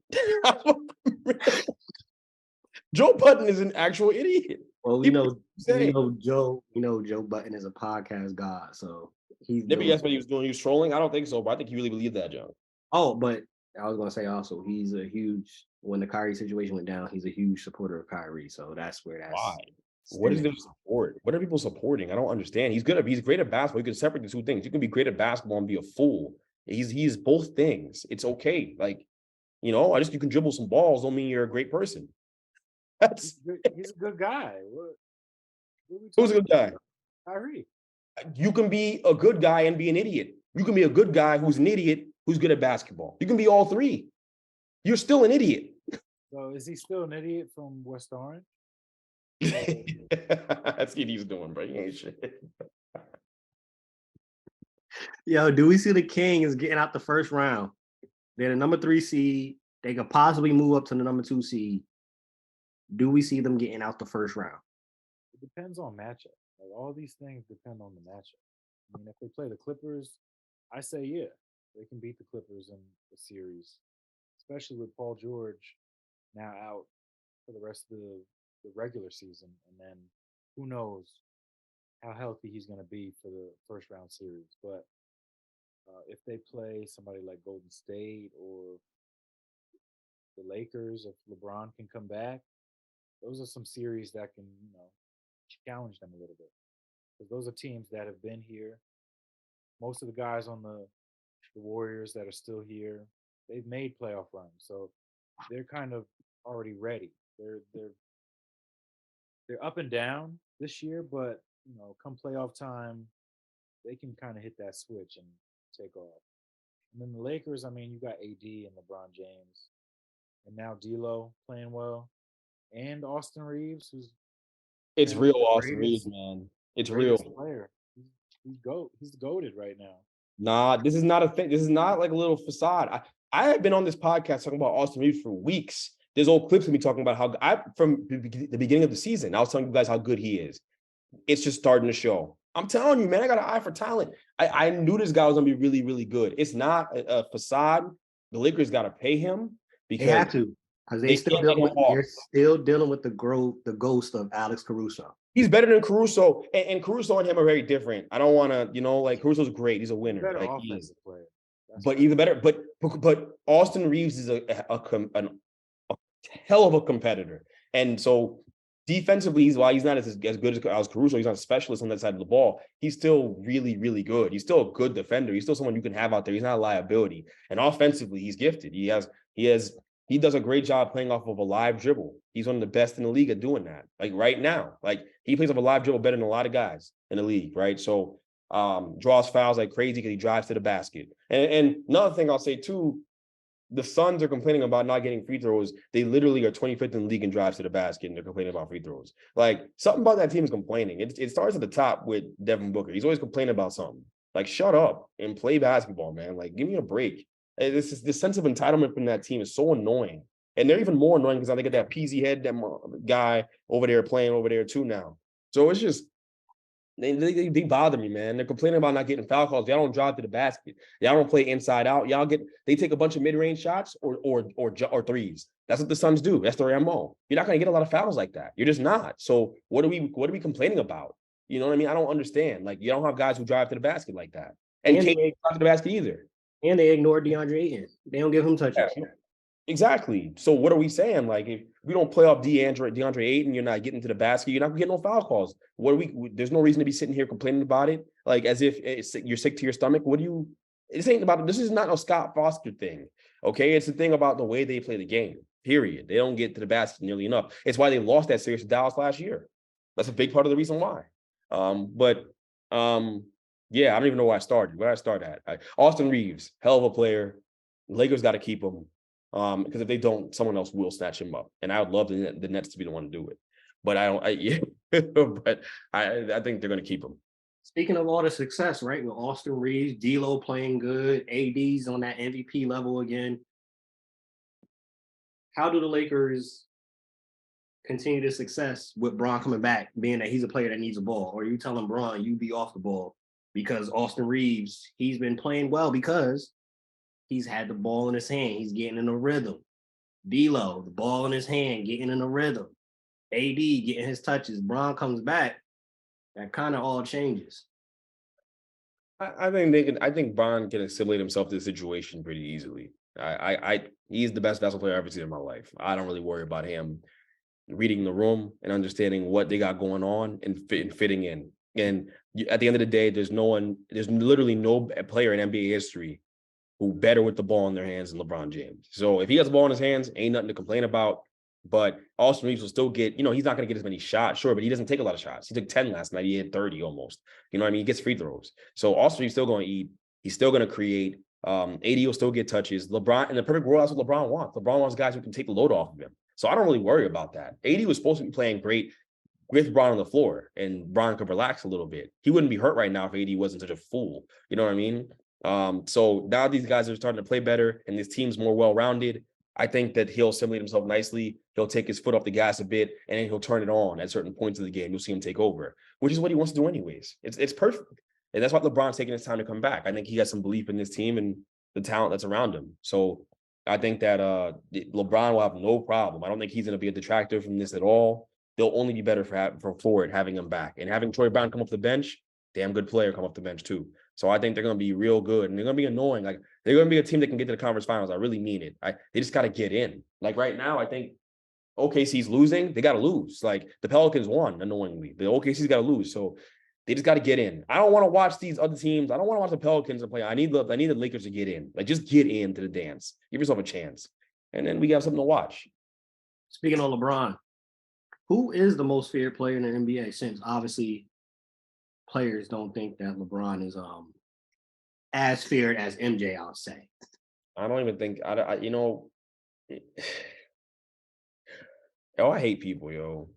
Joe Budden is an actual idiot. Well, we know Joe Budden is a podcast god, so he's. Maybe that's what he was doing. He was trolling. I don't think so, but I think he really believed that, John. Oh, but I was gonna say also he's a huge. When the Kyrie situation went down, he's a huge supporter of Kyrie. So that's where that's. Why? What is their support? What are people supporting? I don't understand. He's great at basketball. You can separate the two things. You can be great at basketball and be a fool. He's both things. It's okay. Like, you know, you can dribble some balls. Don't mean you're a great person. He's a good guy. Who's a good guy? Kyrie. You can be a good guy and be an idiot. You can be a good guy who's an idiot who's good at basketball. You can be all three. You're still an idiot. So is he still an idiot from West Orange? That's what he's doing, bro. He ain't shit. Yo, do we see the Kings getting out the first round? They're the number 3 seed. They could possibly move up to the number 2 seed. Do we see them getting out the first round? It depends on matchup. Like all these things depend on the matchup. I mean, if they play the Clippers, I say yeah, they can beat the Clippers in the series, especially with Paul George now out for the rest of the regular season, and then who knows how healthy he's going to be for the first round series. But if they play somebody like Golden State or the Lakers, if LeBron can come back, those are some series that can, challenge them a little bit. Because those are teams that have been here. Most of the guys on the Warriors that are still here, they've made playoff runs. So they're kind of already ready. They're up and down this year, but come playoff time, they can kind of hit that switch and take off. And then the Lakers, I mean, you got AD and LeBron James, and now D'Lo playing well, and Austin Reeves, who's real Austin Reeves, man. It's real. Player. He's goated right now. Nah, this is not a thing. This is not like a little facade. I have been on this podcast talking about Austin Reeves for weeks. There's old clips of me talking about from the beginning of the season, I was telling you guys how good he is. It's just starting to show. I'm telling you, man, I got an eye for talent. I knew this guy was going to be really, really good. It's not a facade. The Lakers got to pay him because they have to. Because they're still dealing with the ghost of Alex Caruso. He's better than Caruso, and Caruso and him are very different. I don't want to, Caruso's great. He's a winner. Better like, offensive player. But even better. But Austin Reeves is a hell of a competitor, and so defensively, while he's not as good as Caruso, he's not a specialist on that side of the ball. He's still really, really good. He's still a good defender. He's still someone you can have out there. He's not a liability. And offensively, he's gifted. He does a great job playing off of a live dribble. He's one of the best in the league at doing that. Like right now, he plays off a live dribble better than a lot of guys in the league, right? So draws fouls like crazy because he drives to the basket. And another thing I'll say too, the Suns are complaining about not getting free throws. They literally are 25th in the league in drives to the basket, and they're complaining about free throws. Like something about that team is complaining. It starts at the top with Devin Booker. He's always complaining about something. Like shut up and play basketball, man. Like give me a break. This sense of entitlement from that team is so annoying. And they're even more annoying because now they get that peasy head, that guy over there playing over there too now. So it's just, they bother me, man. They're complaining about not getting foul calls. Y'all don't drive to the basket. Y'all don't play inside out. They take a bunch of mid-range shots or threes. That's what the Suns do. That's their MO. You're not going to get a lot of fouls like that. You're just not. So what are we complaining about? You know what I mean? I don't understand. Like you don't have guys who drive to the basket like that. And can't drive to the basket either. And they ignore DeAndre Ayton. They don't give him touches. Yeah, exactly. So what are we saying? Like, if we don't play off DeAndre Ayton, you're not getting to the basket, you're not getting no foul calls. There's no reason to be sitting here complaining about it, like as if you're sick to your stomach. This is not a Scott Foster thing, okay? It's the thing about the way they play the game, period. They don't get to the basket nearly enough. It's why they lost that series to Dallas last year. That's a big part of the reason why. Yeah, I don't even know where I started. Where I start at? Austin Reeves, hell of a player. Lakers got to keep him because if they don't, someone else will snatch him up. And I would love the Nets to be the one to do it. but I think they're going to keep him. Speaking of all the success, right, with Austin Reeves, D'Lo playing good, AD's on that MVP level again. How do the Lakers continue the success with Bron coming back, being that he's a player that needs a ball? Or are you telling Bron you be off the ball because Austin Reeves, he's been playing well because he's had the ball in his hand. He's getting in a rhythm. D'Lo, the ball in his hand, getting in a rhythm. AD getting his touches. Bron comes back. That kind of all changes. I think Bron can assimilate himself to the situation pretty easily. He's the best basketball player I've ever seen in my life. I don't really worry about him reading the room and understanding what they got going on and fitting in. And at the end of the day, there's literally no player in NBA history who better with the ball in their hands than LeBron James. So if he has the ball in his hands, ain't nothing to complain about. But Austin Reeves will still get, he's not going to get as many shots, sure, but he doesn't take a lot of shots. He took 10 last night. He had 30 almost. You know what I mean? He gets free throws. So Austin Reeves still going to eat. He's still going to create. AD will still get touches. LeBron, in the perfect world, that's what LeBron wants. LeBron wants guys who can take the load off of him. So I don't really worry about that. AD was supposed to be playing great with Bron on the floor, and Bron could relax a little bit. He wouldn't be hurt right now if AD wasn't such a fool. You know what I mean? So now these guys are starting to play better, and this team's more well-rounded. I think that he'll assimilate himself nicely. He'll take his foot off the gas a bit, and then he'll turn it on at certain points of the game. You'll see him take over, which is what he wants to do anyways. It's perfect. And that's why LeBron's taking his time to come back. I think he has some belief in this team and the talent that's around him. So I think that LeBron will have no problem. I don't think he's going to be a detractor from this at all. They'll only be better for having him back. And having Troy Brown come off the bench, damn good player come off the bench too. So I think they're going to be real good, and they're going to be annoying. Like, they're going to be a team that can get to the conference finals. I really mean it. They just got to get in. Like right now, I think OKC's losing. They got to lose. Like the Pelicans won annoyingly. The OKC's got to lose. So they just got to get in. I don't want to watch these other teams. I don't want to watch the Pelicans play. I need the Lakers to get in. Like, just get into the dance. Give yourself a chance. And then we got something to watch. Speaking of LeBron, who is the most feared player in the NBA, since obviously players don't think that LeBron is as feared as MJ, I'll say. I don't even think I hate people, yo.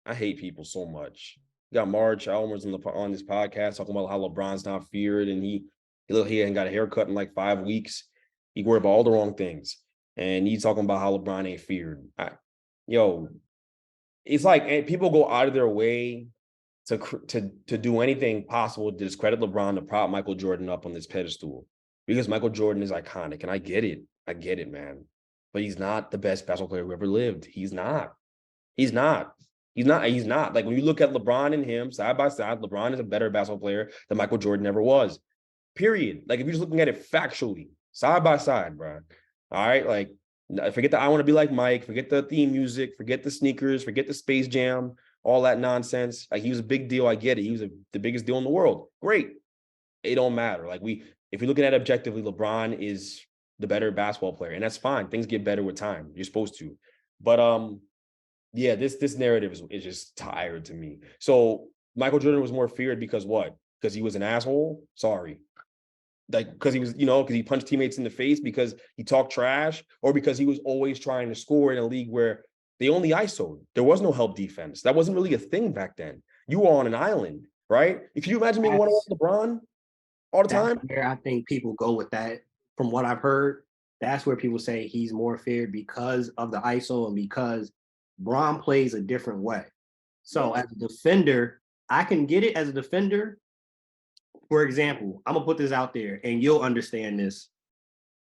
I hate people so much. You got March Almers on this podcast talking about how LeBron's not feared, and he ain't got a haircut in like 5 weeks. He worried about all the wrong things, and he's talking about how LeBron ain't feared. It's like people go out of their way to do anything possible to discredit LeBron, to prop Michael Jordan up on this pedestal, because Michael Jordan is iconic, and I get it, man. But he's not the best basketball player who ever lived. He's not. Like, when you look at LeBron and him side by side, LeBron is a better basketball player than Michael Jordan ever was. Period. Like, if you're just looking at it factually, side by side, bro. All right, like, forget the I want to be like Mike, forget the theme music, forget the sneakers, forget the Space Jam, all that nonsense. Like, he was a big deal. I get it. He was the biggest deal in the world. Great. It don't matter. Like, if you're looking at it objectively, LeBron is the better basketball player, and that's fine. Things get better with time. You're supposed to. But yeah, this narrative is just tired to me. So Michael Jordan was more feared because what? Because he was an asshole? Sorry. Like, because he was, because he punched teammates in the face, because he talked trash, or because he was always trying to score in a league where they only ISO'd. There was no help defense. That wasn't really a thing back then. You were on an island, right? If you imagine being one-on-one LeBron all the time. Where I think people go with that, from what I've heard, that's where people say he's more feared because of the ISO and because Bron plays a different way. So as a defender, I can get it as a defender. For example, I'm going to put this out there, and you'll understand this.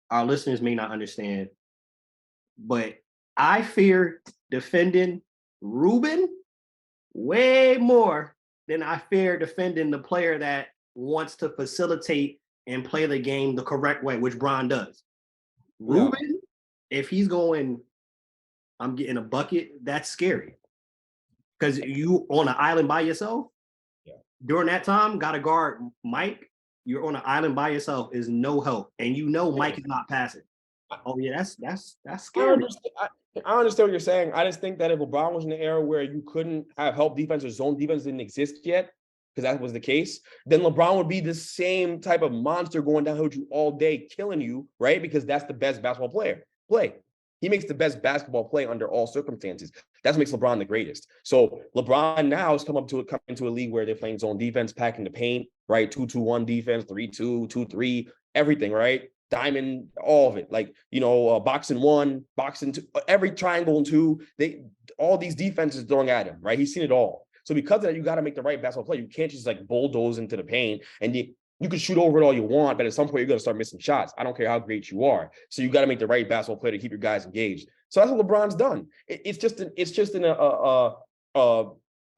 Our listeners may not understand, but I fear defending Ruben way more than I fear defending the player that wants to facilitate and play the game the correct way, which Bron does. Ruben, if he's going, I'm getting a bucket, that's scary. Because you on an island by yourself, during that time, got to guard Mike. You're on an island by yourself, is no help. And Mike is not passing. Oh, yeah, that's scary. I understand what you're saying. I just think that if LeBron was in an era where you couldn't have help defense or zone defense didn't exist yet, because that was the case, then LeBron would be the same type of monster going downhill with you all day, killing you, right? Because that's the best basketball player. He makes the best basketball play under all circumstances. That's what makes LeBron the greatest. So LeBron now has come into a league where they're playing zone defense, packing the paint, right? 2-2-1 defense, 3-2, 2-3, everything, right? Diamond, all of it. Like, boxing one, boxing two, every triangle and two, all these defenses throwing at him, right? He's seen it all. So because of that, you got to make the right basketball play. You can't just like bulldoze into the paint, and you can shoot over it all you want, but at some point you're going to start missing shots. I don't care how great you are. So you got to make the right basketball play to keep your guys engaged. So that's what LeBron's done. It's just a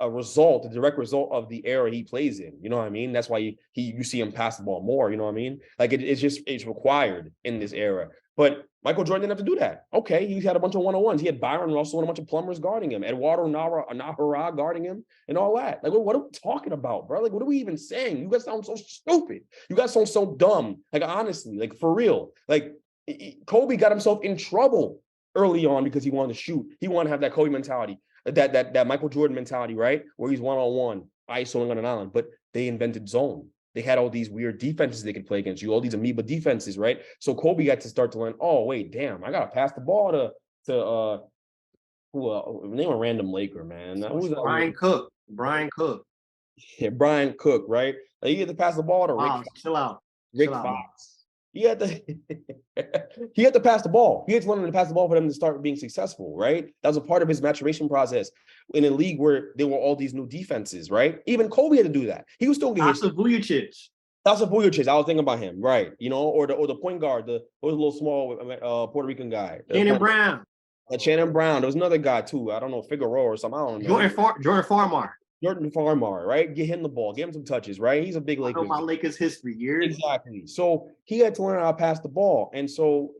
result, a direct result of the era he plays in. You know what I mean? That's why you see him pass the ball more. You know what I mean? Like it's required in this era. But Michael Jordan didn't have to do that. Okay, he had a bunch of one-on-ones. He had Byron Russell and a bunch of plumbers guarding him, Eduardo Nahara guarding him, and all that. Like, what are we talking about, bro? Like, what are we even saying? You guys sound so stupid. You guys sound so dumb. Like, honestly, like for real. Like, Kobe got himself in trouble early on because he wanted to shoot. He wanted to have that Kobe mentality, that Michael Jordan mentality, right? Where he's one-on-one, isoing on an island. But they invented zone. They had all these weird defenses they could play against you, all these amoeba defenses, right? So Kobe got to start to learn, oh, wait, damn, I got to pass the ball to name a random Laker, man. Who's Brian Cook. Brian Cook. Yeah, Brian Cook, right? Like, you get to pass the ball to Rick. Chill out. Rick Fox. He had to pass the ball. He had to learn to pass the ball for them to start being successful, right? That was a part of his maturation process in a league where there were all these new defenses, right? Even Kobe had to do that. He was still getting Vujacic. That's a Vujacic. I was thinking about him, right? Or the point guard, the little small Puerto Rican guy. Shannon Brown. Shannon Brown. There was another guy too. I don't know, Figueroa or something. I don't know. Jordan Farmar. Jordan Farmar, right? Get him the ball, give him some touches, right? He's a big Lakers. I know my Lakers history years. Exactly. So he had to learn how to pass the ball. And so,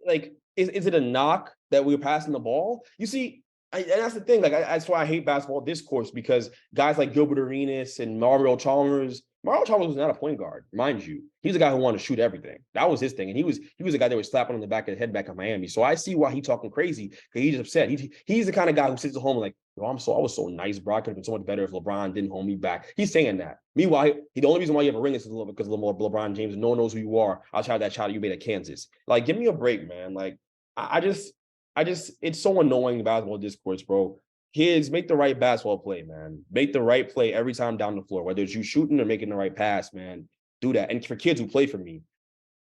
like, is it a knock that we're passing the ball? You see, and that's the thing. Like, that's why I hate basketball discourse, because guys like Gilbert Arenas and Mario Chalmers was not a point guard, mind you. He's a guy who wanted to shoot everything. That was his thing. And he was a guy that was slapping on the back of the head back in Miami. So I see why he's talking crazy, because he's upset. He's the kind of guy who sits at home and like, I was so nice, bro. I could have been so much better if LeBron didn't hold me back. He's saying that. Meanwhile, the only reason why you have a ring is because LeBron James, no one knows who you are outside of that shot you made at Kansas. Like, give me a break, man. Like, I just, it's so annoying, basketball discourse, bro. Kids, make the right basketball play, man. Make the right play every time down the floor, whether it's you shooting or making the right pass, man. Do that. And for kids who play for me,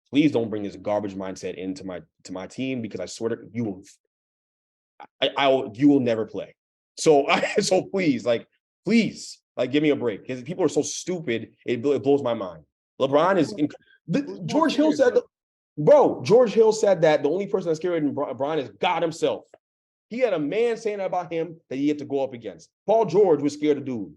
please don't bring this garbage mindset into my team, because I swear to you will never play. So please, give me a break, because people are so stupid. It blows my mind. LeBron is George Hill said that the only person that's scared of LeBron is God himself. He had a man saying about him that he had to go up against. Paul George was scared of dude.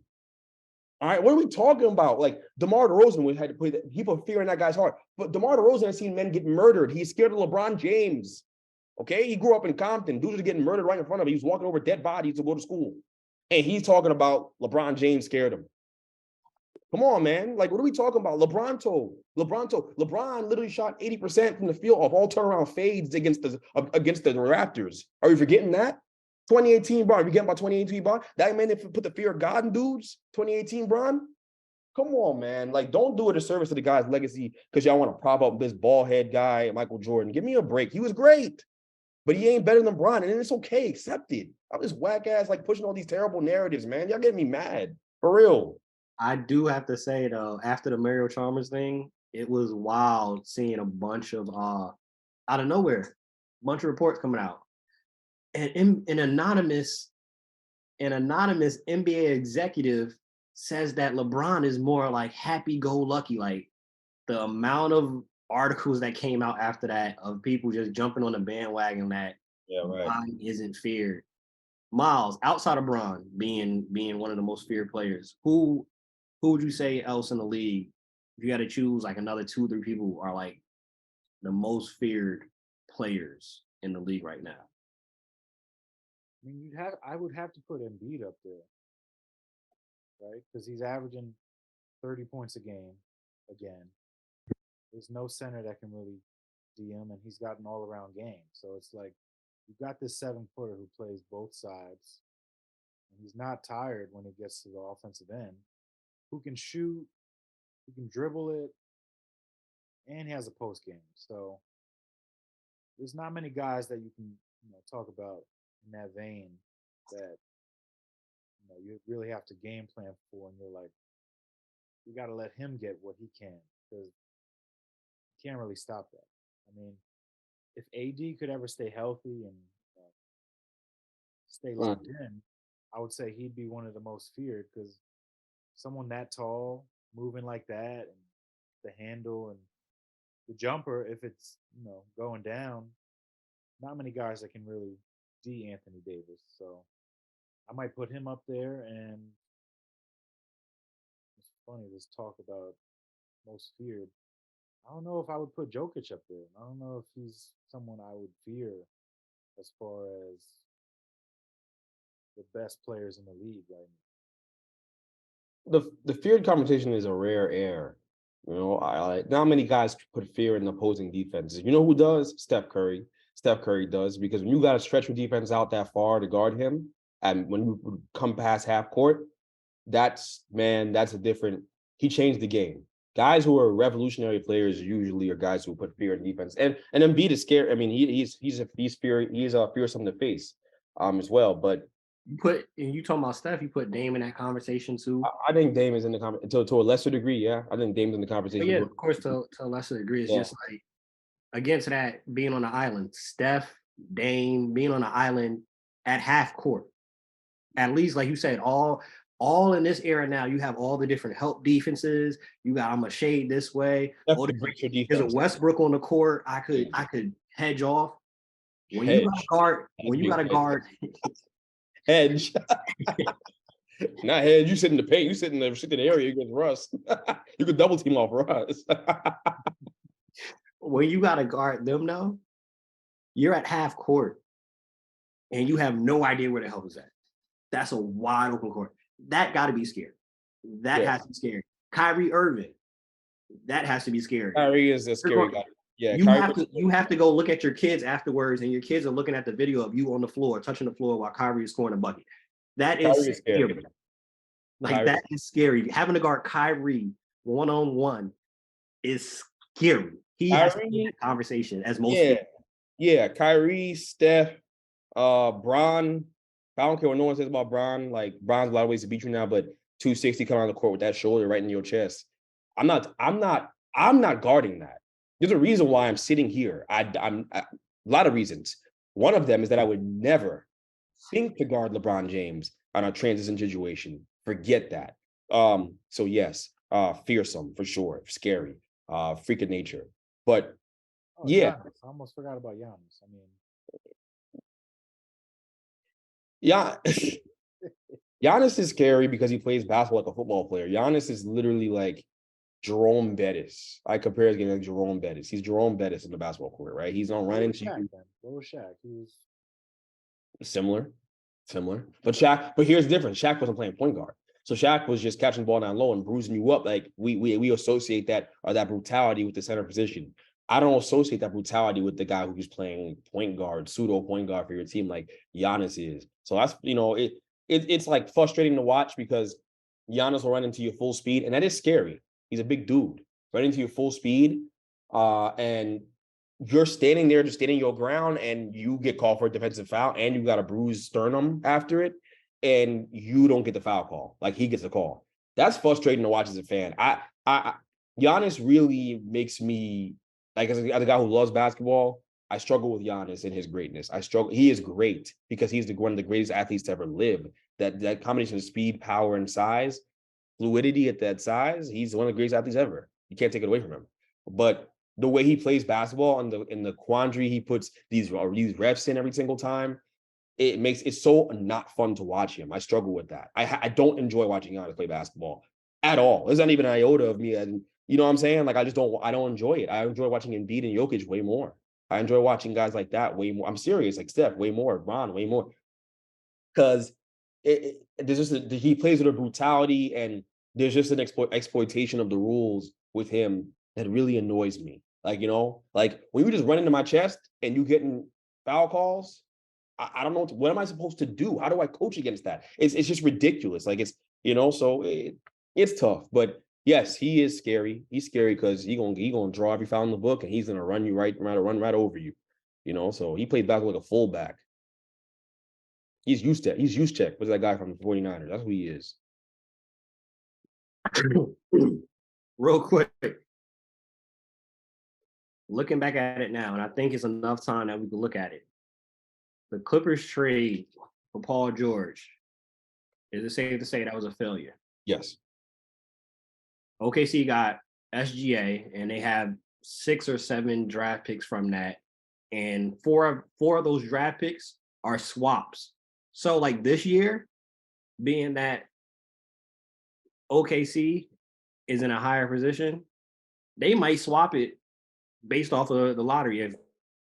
All right, what are we talking about? Like, DeMar DeRozan had to play that. He put fear in that guy's heart. But DeMar DeRozan has seen men get murdered. He's scared of LeBron James. Okay, he grew up in Compton. Dudes are getting murdered right in front of him. He was walking over dead bodies to go to school. And he's talking about LeBron James scared him. Come on, man. Like, what are we talking about? LeBron literally shot 80% from the field off all turnaround fades against the Raptors. Are you forgetting that? 2018, Bron. You getting about 2018, Bron? That man that put the fear of God in dudes. 2018, Bron. Come on, man. Like, don't do it a service to the guy's legacy because y'all want to prop up this bald head guy, Michael Jordan. Give me a break. He was great, but he ain't better than Bron, and it's okay. Accept it. I'm just whack ass like pushing all these terrible narratives, man. Y'all getting me mad for real. I do have to say though, after the Mario Chalmers thing, it was wild seeing a bunch of out of nowhere, a bunch of reports coming out, and an anonymous NBA executive says that LeBron is more like happy-go-lucky. Like, the amount of articles that came out after that of people just jumping on the bandwagon that LeBron isn't feared. Miles, outside of Bron being one of the most feared players, who would you say else in the league, if you had to choose like another 2-3 people who are like the most feared players in the league right now? I mean, I would have to put Embiid up there, right? Because he's averaging 30 points a game again. There's no center that can really DM, and he's got an all-around game. So it's like, you've got this 7-footer who plays both sides, and he's not tired when he gets to the offensive end, who can shoot, who can dribble it, and he has a post game. So there's not many guys that you can talk about in that vein that you really have to game plan for, and you're like, you got to let him get what he can because you can't really stop that. I mean, if AD could ever stay healthy and stay locked in, I would say he'd be one of the most feared because someone that tall, moving like that, and the handle and the jumper, if it's going down, not many guys that can really Anthony Davis. So I might put him up there. And it's funny, this talk about most feared. I don't know if I would put Jokic up there. I don't know if he's someone I would fear as far as the best players in the league right now. The feared conversation is a rare air. Not many guys put fear in opposing defenses. You know who does? Steph Curry. Steph Curry does, because when you got to stretch your defense out that far to guard him, and when you come past half court, that's a different. He changed the game. Guys who are revolutionary players usually are guys who put fear in defense. And Embiid is scary. I mean, he's fearsome to face, as well. But you talking about Steph, you put Dame in that conversation too. I think Dame is in the conversation to a lesser degree. Yeah, I think Dame's in the conversation. But yeah, of course, to a lesser degree, it's just like against that being on the island, Steph, Dame being on the island at half court. At least, like you said, all in this era now, you have all the different help defenses. You got I'm a shade this way. There's a Westbrook on the court. I could hedge off. When you got to guard. Hedge. Not hedge. You sit in the paint. You sit in the restricted area against Russ. You could double team off Russ. When you got to guard them, though, you're at half court, and you have no idea where the hell is at. That's a wide open court. That got to be scary. That has to be scary. Kyrie Irving, that has to be scary. Kyrie is a scary guy. Yeah, you have to go look at your kids afterwards, and your kids are looking at the video of you on the floor, touching the floor while Kyrie is scoring a bucket. That is scary. That is scary. Having to guard Kyrie one-on-one is scary. He has to be in that conversation as most people. Yeah, Kyrie, Steph, Bron. I don't care what no one says about Bron. Like, Bron's a lot of ways to beat you now, but 260 coming on the court with that shoulder right in your chest. I'm not guarding that. There's a reason why I'm sitting here. I'm a lot of reasons. One of them is that I would never think to guard LeBron James on a transition situation. Forget that. So yes, fearsome for sure, scary, freak of nature. But yeah, Giannis. I almost forgot about Giannis. I mean, yeah, Giannis is scary because he plays basketball like a football player. Giannis is literally like Jerome Bettis. I compare his game like Jerome Bettis. He's Jerome Bettis in the basketball court, right? He's on running to you. What was Shaq? He was similar. But here's the difference. Shaq wasn't playing point guard. So Shaq was just catching the ball down low and bruising you up. Like we associate that brutality with the center position. I don't associate that brutality with the guy who's playing point guard, pseudo point guard for your team like Giannis is. So that's, it's like frustrating to watch because Giannis will run into your full speed, and that is scary. He's a big dude. Run into your full speed, and you're standing there, just standing your ground, and you get called for a defensive foul, and you got a bruised sternum after it, and you don't get the foul call. Like, he gets a call. That's frustrating to watch as a fan. Giannis really makes me, like, as a guy who loves basketball, I struggle with Giannis and his greatness. He is great because he's one of the greatest athletes to ever live. That combination of speed, power, and size, fluidity at that size, he's one of the greatest athletes ever. You can't take it away from him. But the way he plays basketball and in the quandary he puts these refs in every single time, it makes it so not fun to watch him. I struggle with that. I don't enjoy watching Giannis play basketball at all. There's not even an iota of me, and you know what I'm saying? Like, I don't enjoy it. I enjoy watching Embiid and Jokic way more. I enjoy watching guys like that way more. I'm serious, like Steph, way more, Bron, way more. Because he plays with a brutality, and there's just an exploitation of the rules with him that really annoys me. Like, like when you just run into my chest and you getting foul calls, I don't know what am I supposed to do? How do I coach against that? It's just ridiculous. Like, it's so it's tough. But yes, he is scary. He's scary because he's gonna draw every foul in the book, and he's gonna run right over you. So he played back like a fullback. He's Juszczyk. What's that guy from the 49ers? That's who he is. Real quick. Looking back at it now, and I think it's enough time that we can look at it. The Clippers trade for Paul George, is it safe to say that was a failure? Yes. OKC got SGA, and they have 6 or 7 draft picks from that. And four of those draft picks are swaps. So, like this year, being that OKC is in a higher position, they might swap it based off of the lottery. If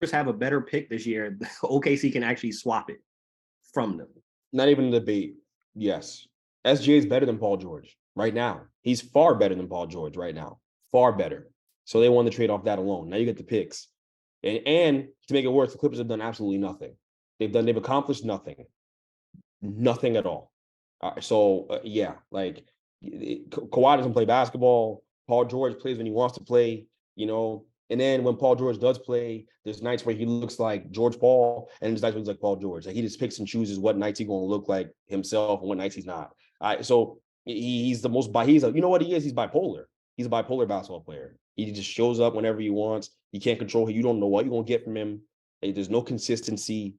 Clippers have a better pick this year, OKC can actually swap it from them. Not even a debate. Yes. SGA is better than Paul George right now. He's far better than Paul George right now. Far better. So they won the trade off that alone. Now you get the picks. And to make it worse, the Clippers have done absolutely nothing. They've accomplished nothing. Nothing at all. Yeah, like Kawhi doesn't play basketball. Paul George plays when he wants to play, And then when Paul George does play, there's nights where he looks like George Paul, and there's nights where he's like Paul George. Like he just picks and chooses what nights he's going to look like himself and what nights he's not. So he's the most you know what he is? He's bipolar. He's a bipolar basketball player. He just shows up whenever he wants. You can't control him. You don't know what you're going to get from him. There's no consistency.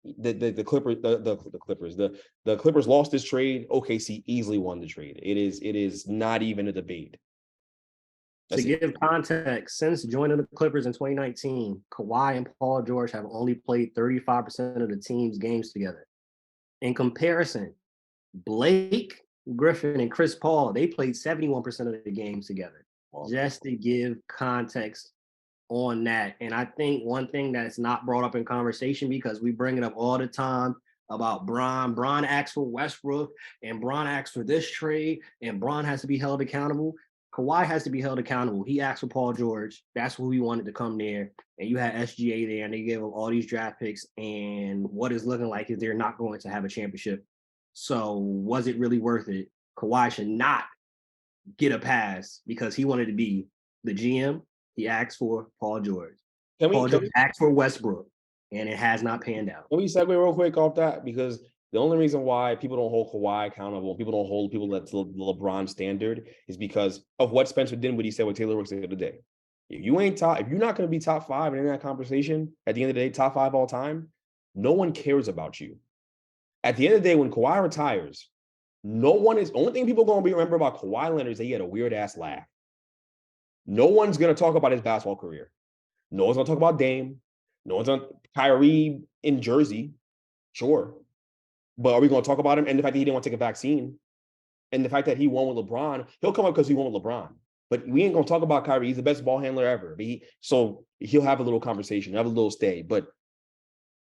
The Clippers lost this trade. OKC easily won the trade. It is not even a debate. To give context, since joining the Clippers in 2019, Kawhi and Paul George have only played 35% of the team's games together. In comparison, Blake Griffin and Chris Paul, they played 71% of the games together. Wow. Just to give context on that. And I think one thing that's not brought up in conversation, because we bring it up all the time about Bron. Bron asked for Westbrook, and Bron asked for this trade, and Bron has to be held accountable. Kawhi has to be held accountable. He asked for Paul George. That's who he wanted to come there. And you had SGA there, and they gave him all these draft picks. And what is looking like is they're not going to have a championship. So was it really worth it? Kawhi should not get a pass because he wanted to be the GM. He asked for Paul George. Paul George asked for Westbrook, and it has not panned out. Can we segue real quick off that? Because the only reason why people don't hold Kawhi accountable, people don't hold people that's the LeBron standard, is because of what Spencer Dinwiddie said with Taylor Rooks the other day. If you're not going to be top 5 in that conversation, at the end of the day, top 5 all time, no one cares about you. At the end of the day, when Kawhi retires, only thing people are going to be remember about Kawhi Leonard is that he had a weird ass laugh. No one's going to talk about his basketball career. No one's going to talk about Dame. No one's on Kyrie in Jersey. Sure. But are we going to talk about him and the fact that he didn't want to take a vaccine and the fact that he won with LeBron? He'll come up because he won with LeBron. But we ain't going to talk about Kyrie. He's the best ball handler ever. So he'll have a little conversation, have a little stay. But,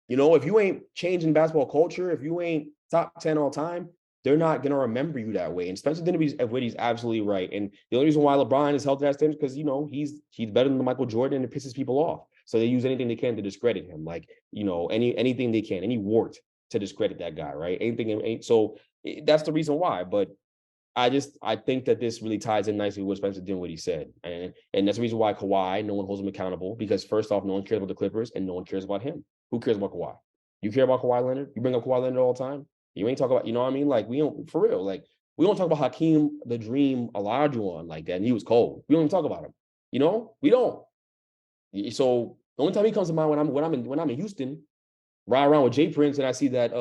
if you ain't changing basketball culture, if you ain't top 10 all time, they're not going to remember you that way. And Spencer Dinwiddie's absolutely right. And the only reason why LeBron is held to that standard is because, he's better than Michael Jordan and it pisses people off. So they use anything they can to discredit him. Like, anything they can, any wart to discredit that guy, right? Anything. So that's the reason why. But I think that this really ties in nicely with what Spencer Dinwiddie said. And that's the reason why Kawhi, no one holds him accountable, because first off, no one cares about the Clippers and no one cares about him. Who cares about Kawhi? You care about Kawhi Leonard? You bring up Kawhi Leonard all the time? You ain't talk about, what I mean? Like, we don't, for real, like, we don't talk about Hakeem the Dream Olajuwon like that, and he was cold. We don't even talk about him. We don't. So the only time he comes to mind when I'm in Houston, ride around with Jay Prince, and I see that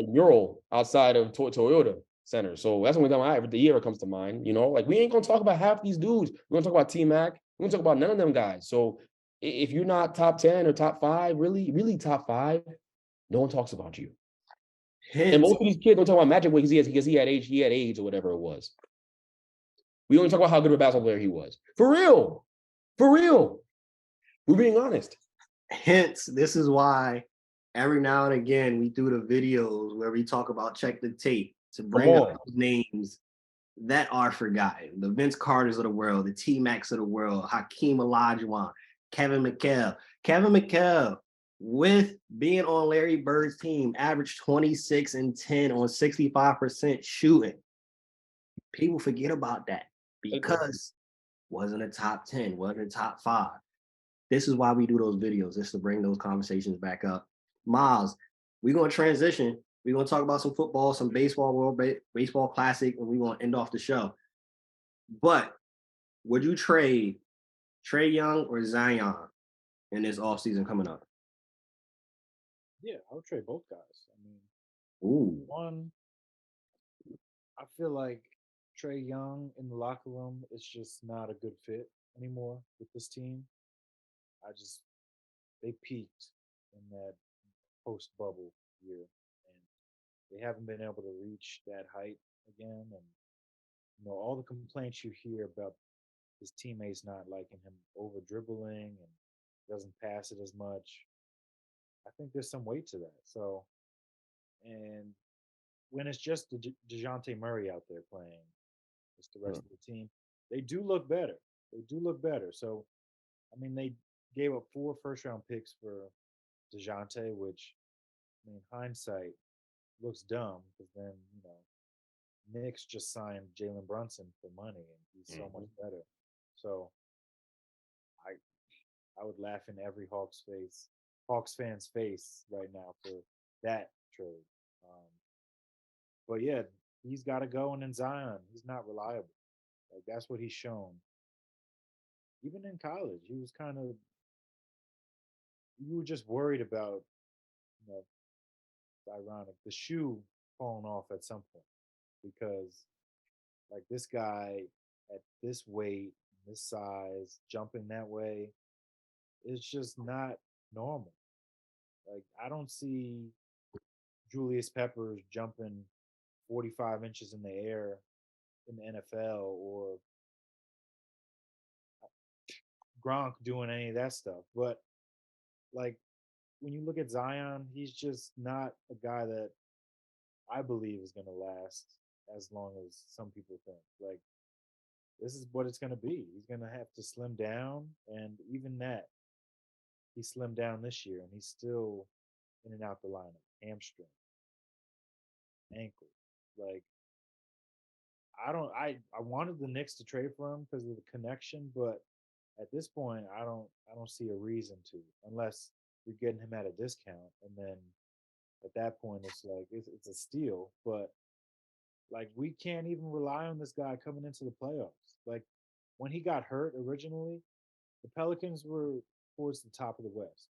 mural outside of Toyota Center. So that's the only time the ever comes to mind. Like, we ain't gonna talk about half these dudes. We're gonna talk about T-Mac. We're gonna talk about none of them guys. So if you're not top 10 or top 5, really top 5, no one talks about you. And most of these kids don't talk about Magic because he had age or whatever it was. We only talk about how good of a basketball player he was. For real. We're being honest. Hence, this is why every now and again we do the videos where we talk about check the tape to bring up names that are forgotten. The Vince Carters of the world, the T-Macs of the world, Hakeem Olajuwon, Kevin McHale. Kevin McHale, with being on Larry Bird's team, averaged 26 and 10 on 65% shooting. People forget about that because wasn't a top 10, wasn't a top 5. This is why we do those videos, just to bring those conversations back up. Miles, we're going to transition. We're going to talk about some football, some baseball, baseball classic, and we're going to end off the show. But would you trade Trae Young or Zion in this offseason coming up? Yeah, I would trade both guys. I mean, Ooh. one, I feel like Trae Young in the locker room is just not a good fit anymore with this team. They peaked in that post bubble year, and they haven't been able to reach that height again. And all the complaints you hear about his teammates not liking him over dribbling and doesn't pass it as much. I think there's some weight to that. So, and when it's just DeJounte Murray out there playing, it's the rest of the team, they do look better. They do look better. So, I mean, they gave up 4 first-round picks for DeJounte, which, I mean, hindsight looks dumb because then, Knicks just signed Jalen Brunson for money, and he's so much better. So, I would laugh in every Hawks fan's face right now for that trade. But yeah, he's got to go. And then Zion, he's not reliable. Like that's what he's shown. Even in college, he was you were just worried about, it's ironic, the shoe falling off at some point because like this guy at this weight, this size, jumping that way, it's just not normal. Like I don't see Julius Peppers jumping 45 inches in the air in the NFL or Gronk doing any of that stuff. But like when you look at Zion, he's just not a guy that I believe is going to last as long as some people think. Like this is what it's going to be. He's going to have to slim down, and even that, he slimmed down this year, and he's still in and out the lineup, hamstring, ankle. Like I wanted the Knicks to trade for him because of the connection, but at this point, I don't see a reason to unless you're getting him at a discount, and then at that point, it's like it's a steal. But like we can't even rely on this guy coming into the playoffs. Like when he got hurt originally, the Pelicans were towards the top of the West.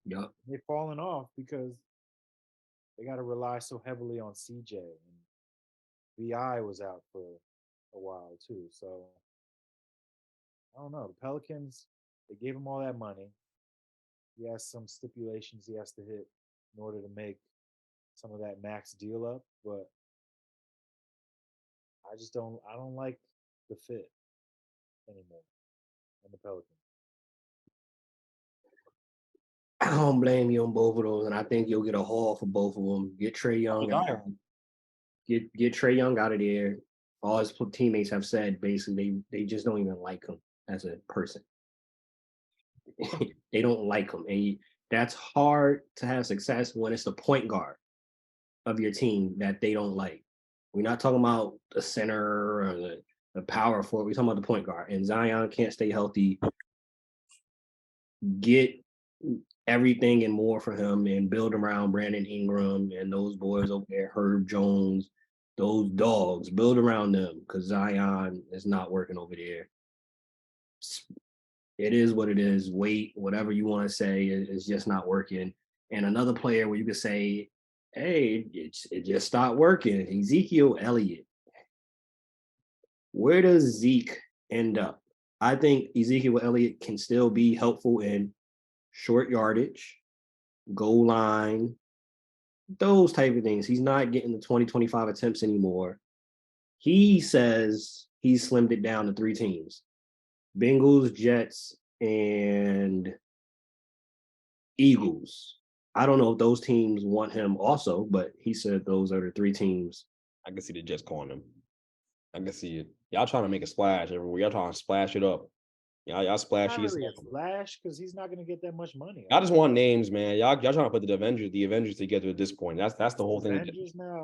Yep. They've fallen off because they got to rely so heavily on CJ, and BI was out for a while too. So I don't know. The Pelicans, they gave him all that money. He has some stipulations he has to hit in order to make some of that max deal up, but I don't like the fit anymore in the Pelicans. I don't blame you on both of those, and I think you'll get a haul for both of them. Get Trae Young out. Get Trae Young out of there. All his teammates have said basically they just don't even like him as a person. They don't like him, and that's hard to have success when it's the point guard of your team that they don't like. We're not talking about the center or the power forward. We're talking about the point guard, and Zion can't stay healthy. Get everything and more for him and build around Brandon Ingram and those boys over there, Herb Jones, those dogs, build around them because Zion is not working over there. It is what it is. Wait, whatever you want to say, it's just not working. And another player where you could say, hey, it just stopped working. Ezekiel Elliott. Where does Zeke end up? I think Ezekiel Elliott can still be helpful in short yardage, goal line, those type of things. He's not getting the 20, 25 attempts anymore. He says he's slimmed it down to 3 teams: Bengals, Jets, and Eagles. I don't know if those teams want him also, but he said those are the 3 teams. I can see the Jets calling him. I can see it. Y'all trying to make a splash everywhere. Y'all trying to splash it up. Y'all splash. Not really a splash because he's not going to get that much money. I just want names, man. Y'all trying to put the Avengers together at this point. That's the whole thing.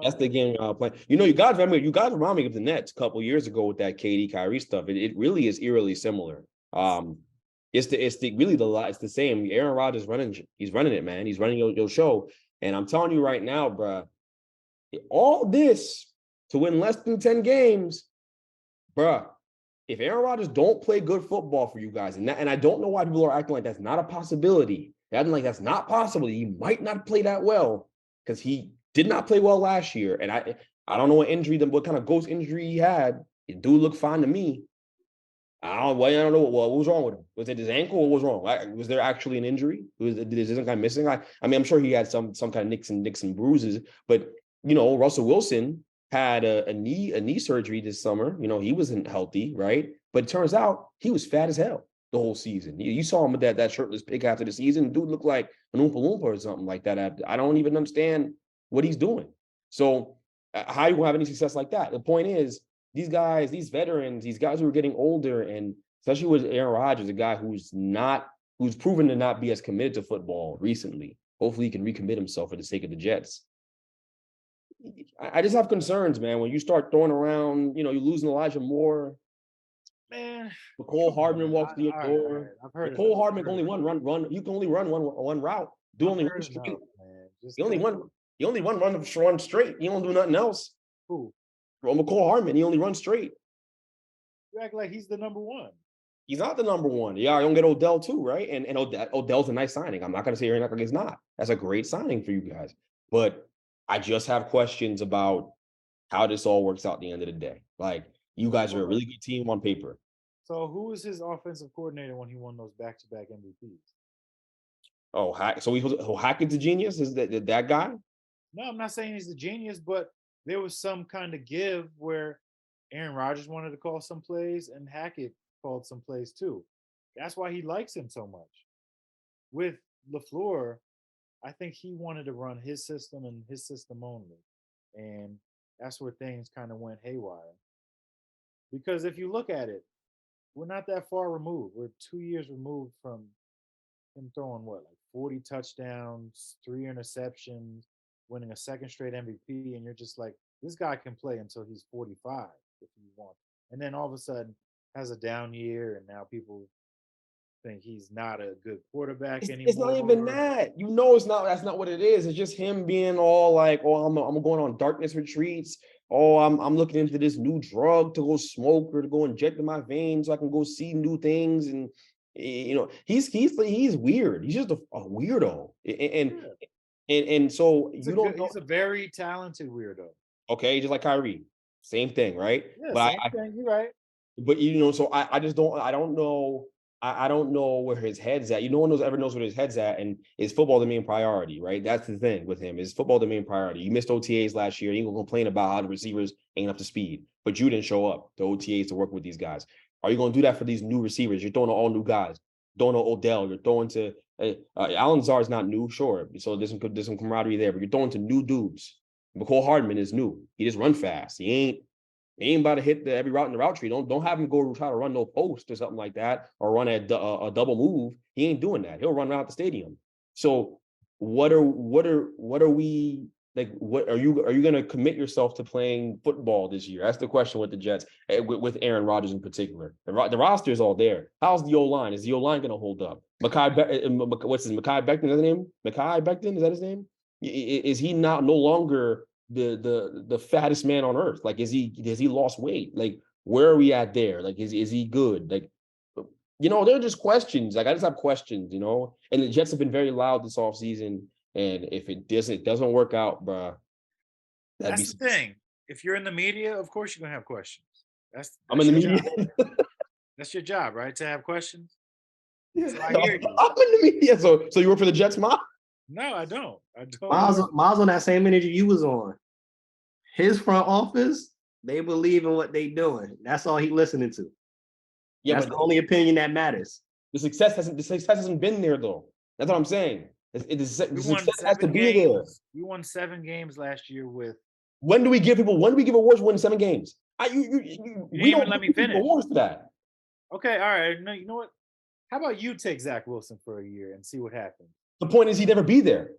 That's the game y'all playing. You guys remind me of the Nets a couple years ago with that KD Kyrie stuff. It really is eerily similar. It's the same. Aaron Rodgers he's running it, man. He's running your show. And I'm telling you right now, bro, all this to win less than 10 games, bro. If Aaron Rodgers don't play good football for you guys, and I don't know why people are acting like that's not a possibility. They're acting like that's not possible. He might not play that well because he did not play well last year. And I don't know what kind of ghost injury he had. The dude looked fine to me. I don't know what was wrong with him. Was it his ankle or what was wrong? Was there actually an injury? Is some guy missing? I mean, I'm sure he had some kind of nicks and bruises, but Russell Wilson had a knee surgery this summer. He wasn't healthy, right? But it turns out he was fat as hell the whole season. You saw him with that shirtless pic after the season. Dude looked like an Oompa Loompa or something like that. I don't even understand what he's doing. So how you gonna have any success like that? The point is, these guys, these veterans, these guys who are getting older, and especially with Aaron Rodgers, a guy who's proven to not be as committed to football recently. Hopefully he can recommit himself for the sake of the Jets. I just have concerns, man. When you start throwing around, you're losing Elijah Moore. Man, Nicole Hardman walks through your door. Right. I've heard Nicole Hardman can only run. You can only run one route. Do only one straight. You only run straight. You don't do nothing else. Who? McCall Hardman, he only runs straight. You act like he's the number one. He's not the number one. Yeah, I don't get Odell too, right? And Odell's a nice signing. I'm not going to say he's not. That's a great signing for you guys. But I just have questions about how this all works out at the end of the day. Like, you guys are a really good team on paper. So who was his offensive coordinator when he won those back-to-back MVPs? Hackett's a genius? Is that guy? No, I'm not saying he's a genius, but there was some kind of give where Aaron Rodgers wanted to call some plays and Hackett called some plays too. That's why he likes him so much. With LaFleur, I think he wanted to run his system and his system only. And that's where things kind of went haywire. Because if you look at it, we're not that far removed. We're 2 years removed from him throwing 40 touchdowns, 3 interceptions, winning a second straight MVP, and you're just like, this guy can play until he's 45 if you want. And then all of a sudden has a down year, and now people think he's not a good quarterback anymore. It's not even that. It's not. That's not what it is. It's just him being all like, I'm going on darkness retreats. I'm looking into this new drug to go smoke or to go inject in my veins so I can go see new things. And he's weird. He's just a weirdo. And so he's a very talented weirdo. Okay, just like Kyrie. Same thing, right? Yeah, but same thing. You're right. But so I just don't. I don't know. I don't know where his head's at. No one ever knows where his head's at, and is football the main priority, right? That's the thing with him. Is football the main priority? You missed OTAs last year. You gonna complain about how the receivers ain't up to speed, but you didn't show up to OTAs to work with these guys. Are you gonna do that for these new receivers? You're throwing to all new guys. Throwing to Odell. You're throwing to Alan Lazard's not new, sure. So there's some camaraderie there, but you're throwing to new dudes. McCole Hardman is new. He just run fast. He ain't about to hit every route in the route tree. Don't have him go try to run no post or something like that, or run a double move. He ain't doing that. He'll run around the stadium. So what are we like? What are you going to commit yourself to playing football this year? That's the question with the Jets, with Aaron Rodgers in particular. The roster is all there. How's the O-line? Is the O-line going to hold up? Mekhi Becton? Is that his name? Mekhi Becton? Is that his name? Is he no longer the fattest man on earth? Like, has he lost weight? Like, where are we at there? Like, is he good? Like, they're just questions. Like, I just have questions, and the Jets have been very loud this offseason. And if it doesn't work out, bro, that's the thing. If you're in the media, of course you're gonna have questions. I'm in the media. That's your job, right? To have questions. So I hear you. I'm in the media. So you work for the Jets, Mob? No, I don't. Miles on that same energy you was on. His front office, they believe in what they doing. That's all he listening to. Yeah, that's the only opinion that matters. The success hasn't been there though. That's what I'm saying. The success has to be there. We won 7 games last year with. When do we give awards for winning 7 games? We don't let me finish. Awards for that. Okay, all right. No, you know what? How about you take Zach Wilson for a year and see what happens? The point is, he'd never be there.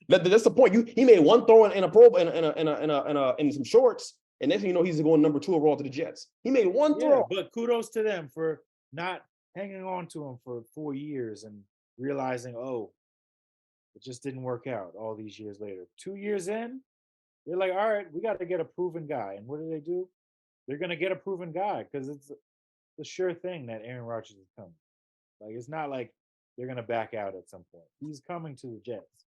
That's the point. He made one throw in a Pro in some shorts, and next thing you know, he's going number 2 overall to the Jets. He made one throw. But kudos to them for not hanging on to him for 4 years and realizing, oh, it just didn't work out all these years later. 2 years in, they're like, all right, we got to get a proven guy. And what do? They're going to get a proven guy because it's the sure thing that Aaron Rodgers is coming. Like, it's not like they're going to back out at some point. He's coming to the Jets.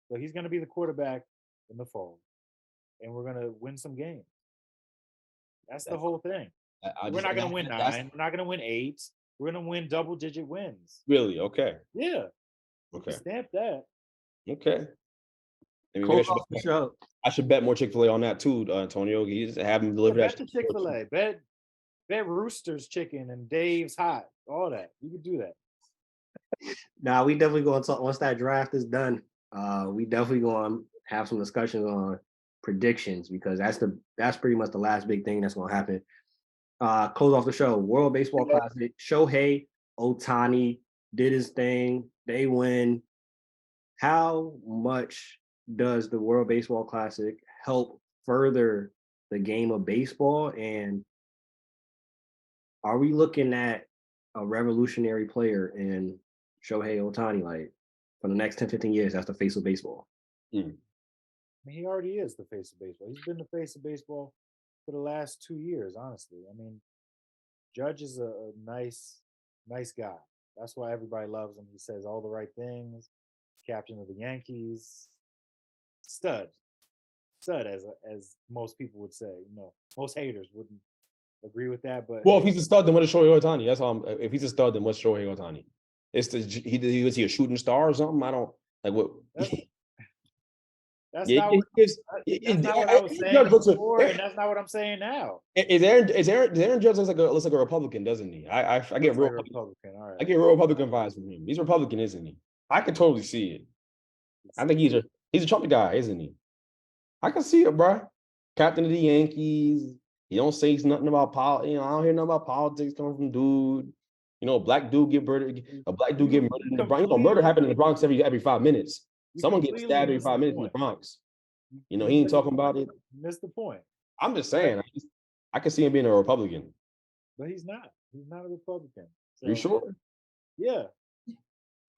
So he's going to be the quarterback in the fall. And we're going to win some games. That's the whole thing. We're not going to win 9. We're not going to win 8. We're going to win double-digit wins. Really? Okay. Yeah. Okay. Stamp that. Okay. I should bet more Chick-fil-A on that too, Antonio. He's have him deliver that. Bet the Chick-fil-A. Bet Rooster's chicken and Dave's hot. All that. You could do that. Now we definitely going to talk once that draft is done. We definitely going to have some discussions on predictions because that's pretty much the last big thing that's going to happen. Close off the show. World Baseball Classic. Shohei Ohtani did his thing. They win. How much does the World Baseball Classic help further the game of baseball? And are we looking at a revolutionary player in Shohei Ohtani, like for the next 10, 15 years, that's the face of baseball? I mean, he already is the face of baseball. He's been the face of baseball for the last 2 years, honestly. I mean, Judge is a nice guy. That's why everybody loves him. He says all the right things. Captain of the Yankees. Stud, as most people would say. You know, most haters wouldn't agree with that. But well, if he's a stud, then what is Shohei Ohtani? That's all. If he's a stud, then what's Shohei Ohtani? Was he a shooting star or something? I don't like what. That's not what I was saying before, and that's not what I'm saying now. Is Aaron Judge looks like a Republican, doesn't he? I get real Republican. All right. I get real Republican vibes from him. He's Republican, isn't he? I can totally see it. I think he's a Trump guy, isn't he? I can see it, bro. Captain of the Yankees. He don't say nothing about politics. I don't hear nothing about politics coming from dude. A black dude get murdered. A black dude get murdered in the Bronx. Murder happened in the Bronx every 5 minutes. Someone gets stabbed every 5 minutes in the Bronx. He ain't talking about it. Missed the point. I'm just saying. I can see him being a Republican. But he's not. He's not a Republican. So, you sure? Yeah.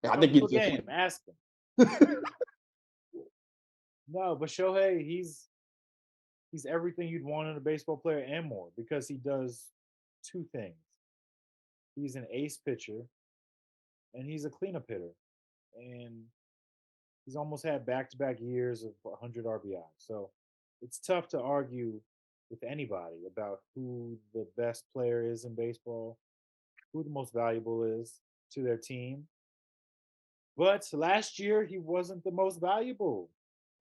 I think he's game. Ask him. No, but Shohei, he's everything you'd want in a baseball player and more because he does 2 things. He's an ace pitcher, and he's a cleanup hitter, and he's almost had back-to-back years of 100 RBI. So it's tough to argue with anybody about who the best player is in baseball, who the most valuable is to their team. But last year, he wasn't the most valuable.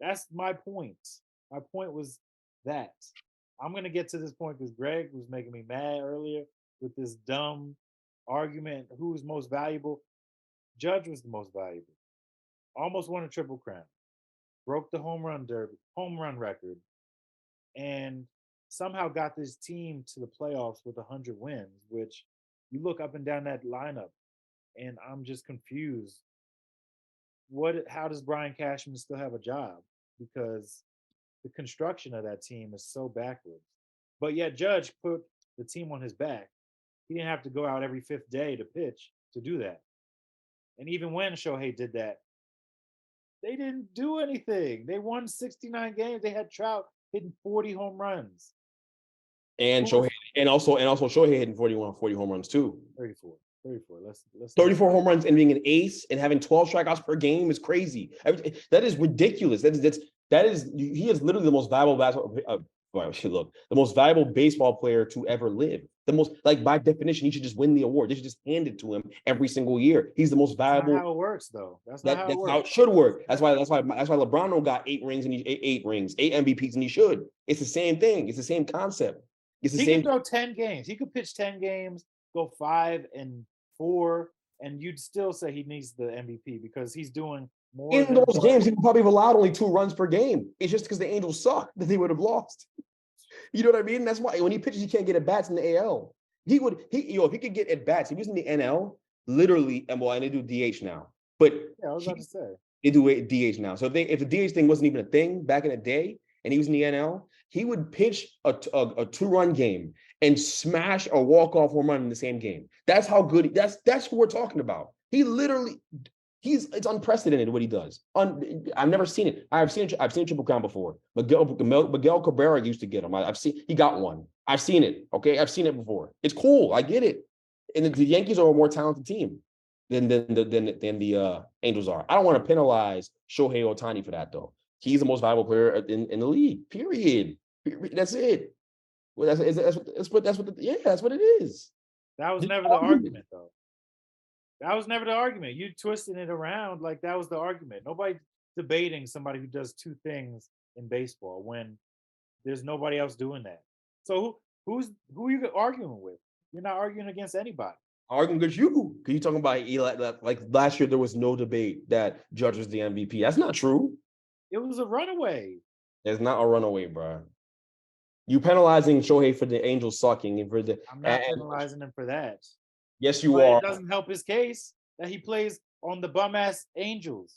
That's my point. My point was that. I'm going to get to this point because Greg was making me mad earlier with this dumb argument, who's most valuable. Judge was the most valuable. Almost won a Triple Crown. Broke the home run record. And somehow got this team to the playoffs with 100 wins, which you look up and down that lineup, and I'm just confused. How does Brian Cashman still have a job? Because the construction of that team is so backwards. But yet Judge put the team on his back. He didn't have to go out every 5th day to pitch to do that. And even when Shohei did that, they didn't do anything. They won 69 games. They had Trout hitting 40 home runs. And Shohei, and also Shohei hitting 40 home runs too. 34. Let's 34 home runs and being an ace and having 12 strikeouts per game is crazy. That is ridiculous. He is literally the most valuable the most valuable baseball player to ever live. The most, like, by definition, he should just win the award. They should just hand it to him every single year. He's the most valuable. That's not how it works, though. That's how it should work. That's why LeBron got 8 rings and 8 MVPs, and he should. It's the same thing. It's the same concept. It's the same. He could throw 10 games. He could pitch 10 games, go 5-4, and you'd still say he needs the MVP because he's doing more. In those games, he would probably have allowed only 2 runs per game. It's just because the Angels suck that they would have lost. You know what I mean? That's why when he pitches, he can't get at bats in the AL. If he could get at bats, he was in the NL, literally, and they do DH now. But yeah, I was about to say they do DH now. So if the DH thing wasn't even a thing back in the day, and he was in the NL, he would pitch a 2-run game and smash a walk-off home run in the same game. That's how good. That's what we're talking about. He literally, it's unprecedented what he does. I've never seen it. I've seen Triple Crown before. Miguel Cabrera used to get him. He got one. I've seen it. Okay, I've seen it before. It's cool. I get it. And the Yankees are a more talented team than the Angels are. I don't want to penalize Shohei Ohtani for that though. He's the most valuable player in the league. Period. That's it. Well, that's what it is. That was never the argument, though. That was never the argument. You twisting it around like that was the argument. Nobody debating somebody who does two things in baseball when there's nobody else doing that. So who are you arguing with? You're not arguing against anybody. Arguing against you. Because you're talking about Eli, like last year there was no debate that Judge was the MVP. That's not true. It was a runaway. It's not a runaway, bro. You penalizing Shohei for the Angels sucking and for the. I'm not penalizing him for that. Yes, you are. It doesn't help his case that he plays on the bum ass Angels.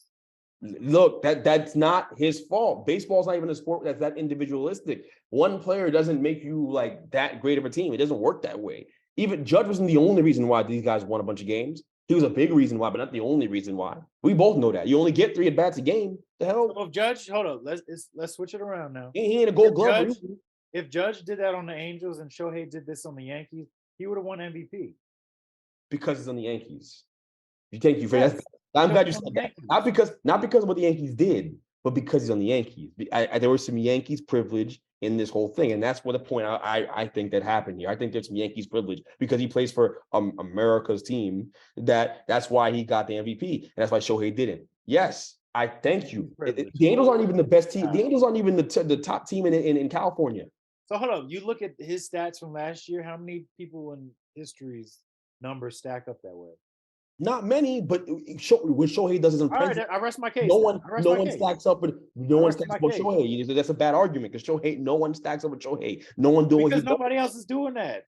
Look, that's not his fault. Baseball's not even a sport that's that individualistic. One player doesn't make you like that great of a team. It doesn't work that way. Even Judge wasn't the only reason why these guys won a bunch of games. He was a big reason why, but not the only reason why. We both know that. You only get 3 at-bats a game. The hell? So if Judge, hold on, let's switch it around now. He ain't a gold glove. If Judge did that on the Angels and Shohei did this on the Yankees, he would have won MVP. Because it's on the Yankees. Thank you for that. I'm glad you said that. Not because of what the Yankees did, but because he's on the Yankees. There was some Yankees privilege in this whole thing, and that's what the point I think that happened here. I think there's some Yankees privilege because he plays for America's team. That's why he got the MVP, and that's why Shohei didn't. Yes, I thank you. The Angels aren't even the best team. The Angels aren't even the top team in California. So hold on, you look at his stats from last year. How many people in history's numbers stack up that way? Not many, but what Shohei does is impressive. All right, I rest my case. No one stacks up with Shohei. That's a bad argument because Shohei, no one stacks up with Shohei. No one doing because nobody else is doing that.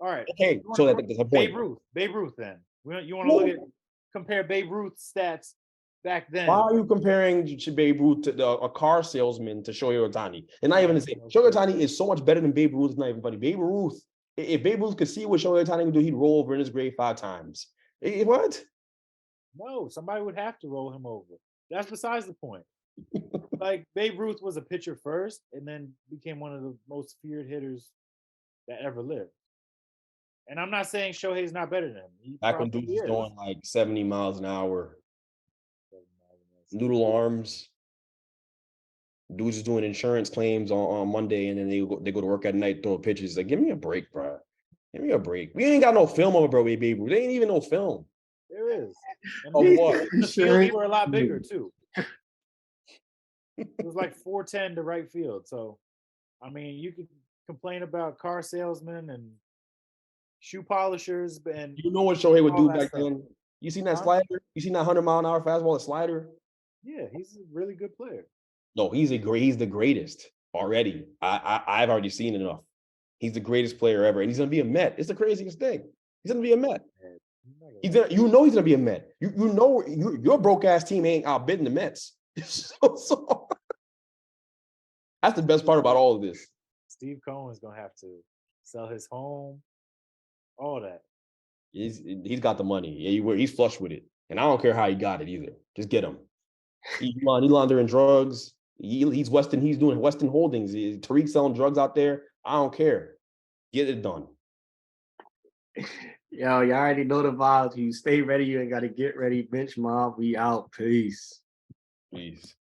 All right. Okay, so that's a point. Babe Ruth. Then you want to compare Babe Ruth's stats back then? Why are you comparing Babe Ruth to a car salesman to Shohei Ohtani? They're not even the same. Shohei Ohtani is so much better than Babe Ruth. It's not even funny. Babe Ruth, if Babe Ruth could see what Shohei Ohtani would do, he'd roll over in his grave 5 times. What? No, somebody would have to roll him over. That's besides the point. Like Babe Ruth was a pitcher first and then became one of the most feared hitters that ever lived. And I'm not saying Shohei's not better than him. Back when dudes was going like 70 miles an hour. Noodle arms. Dudes is doing insurance claims on Monday and then they go to work at night throwing pitches. Like, give me a break, bro. Give me a break. We ain't got no film of it, bro, Babe Ruth. There ain't even no film. There is. And of what? The fields were a lot bigger, too. It was like 410 to right field. So, I mean, you could complain about car salesmen and shoe polishers. And you know what Shohei would do back then? You seen that slider? You seen that 100-mile-an-hour fastball, the slider? Yeah, he's a really good player. No, he's the greatest already. I've already seen enough. He's the greatest player ever, and he's gonna be a Met. It's the craziest thing. He's gonna be a Met. He's gonna be a Met. You know your broke ass team ain't outbidding the Mets. so that's the best part about all of this. Steve Cohen's gonna have to sell his home, all that. He's got the money. Yeah, he's flush with it, and I don't care how he got it either. Just get him. He's laundering drugs. He's Weston. He's doing Weston Holdings. Tariq selling drugs out there. I don't care. Get it done. Yo, you already know the vibes. You stay ready. You ain't got to get ready. Bench Mob, we out. Peace. Peace.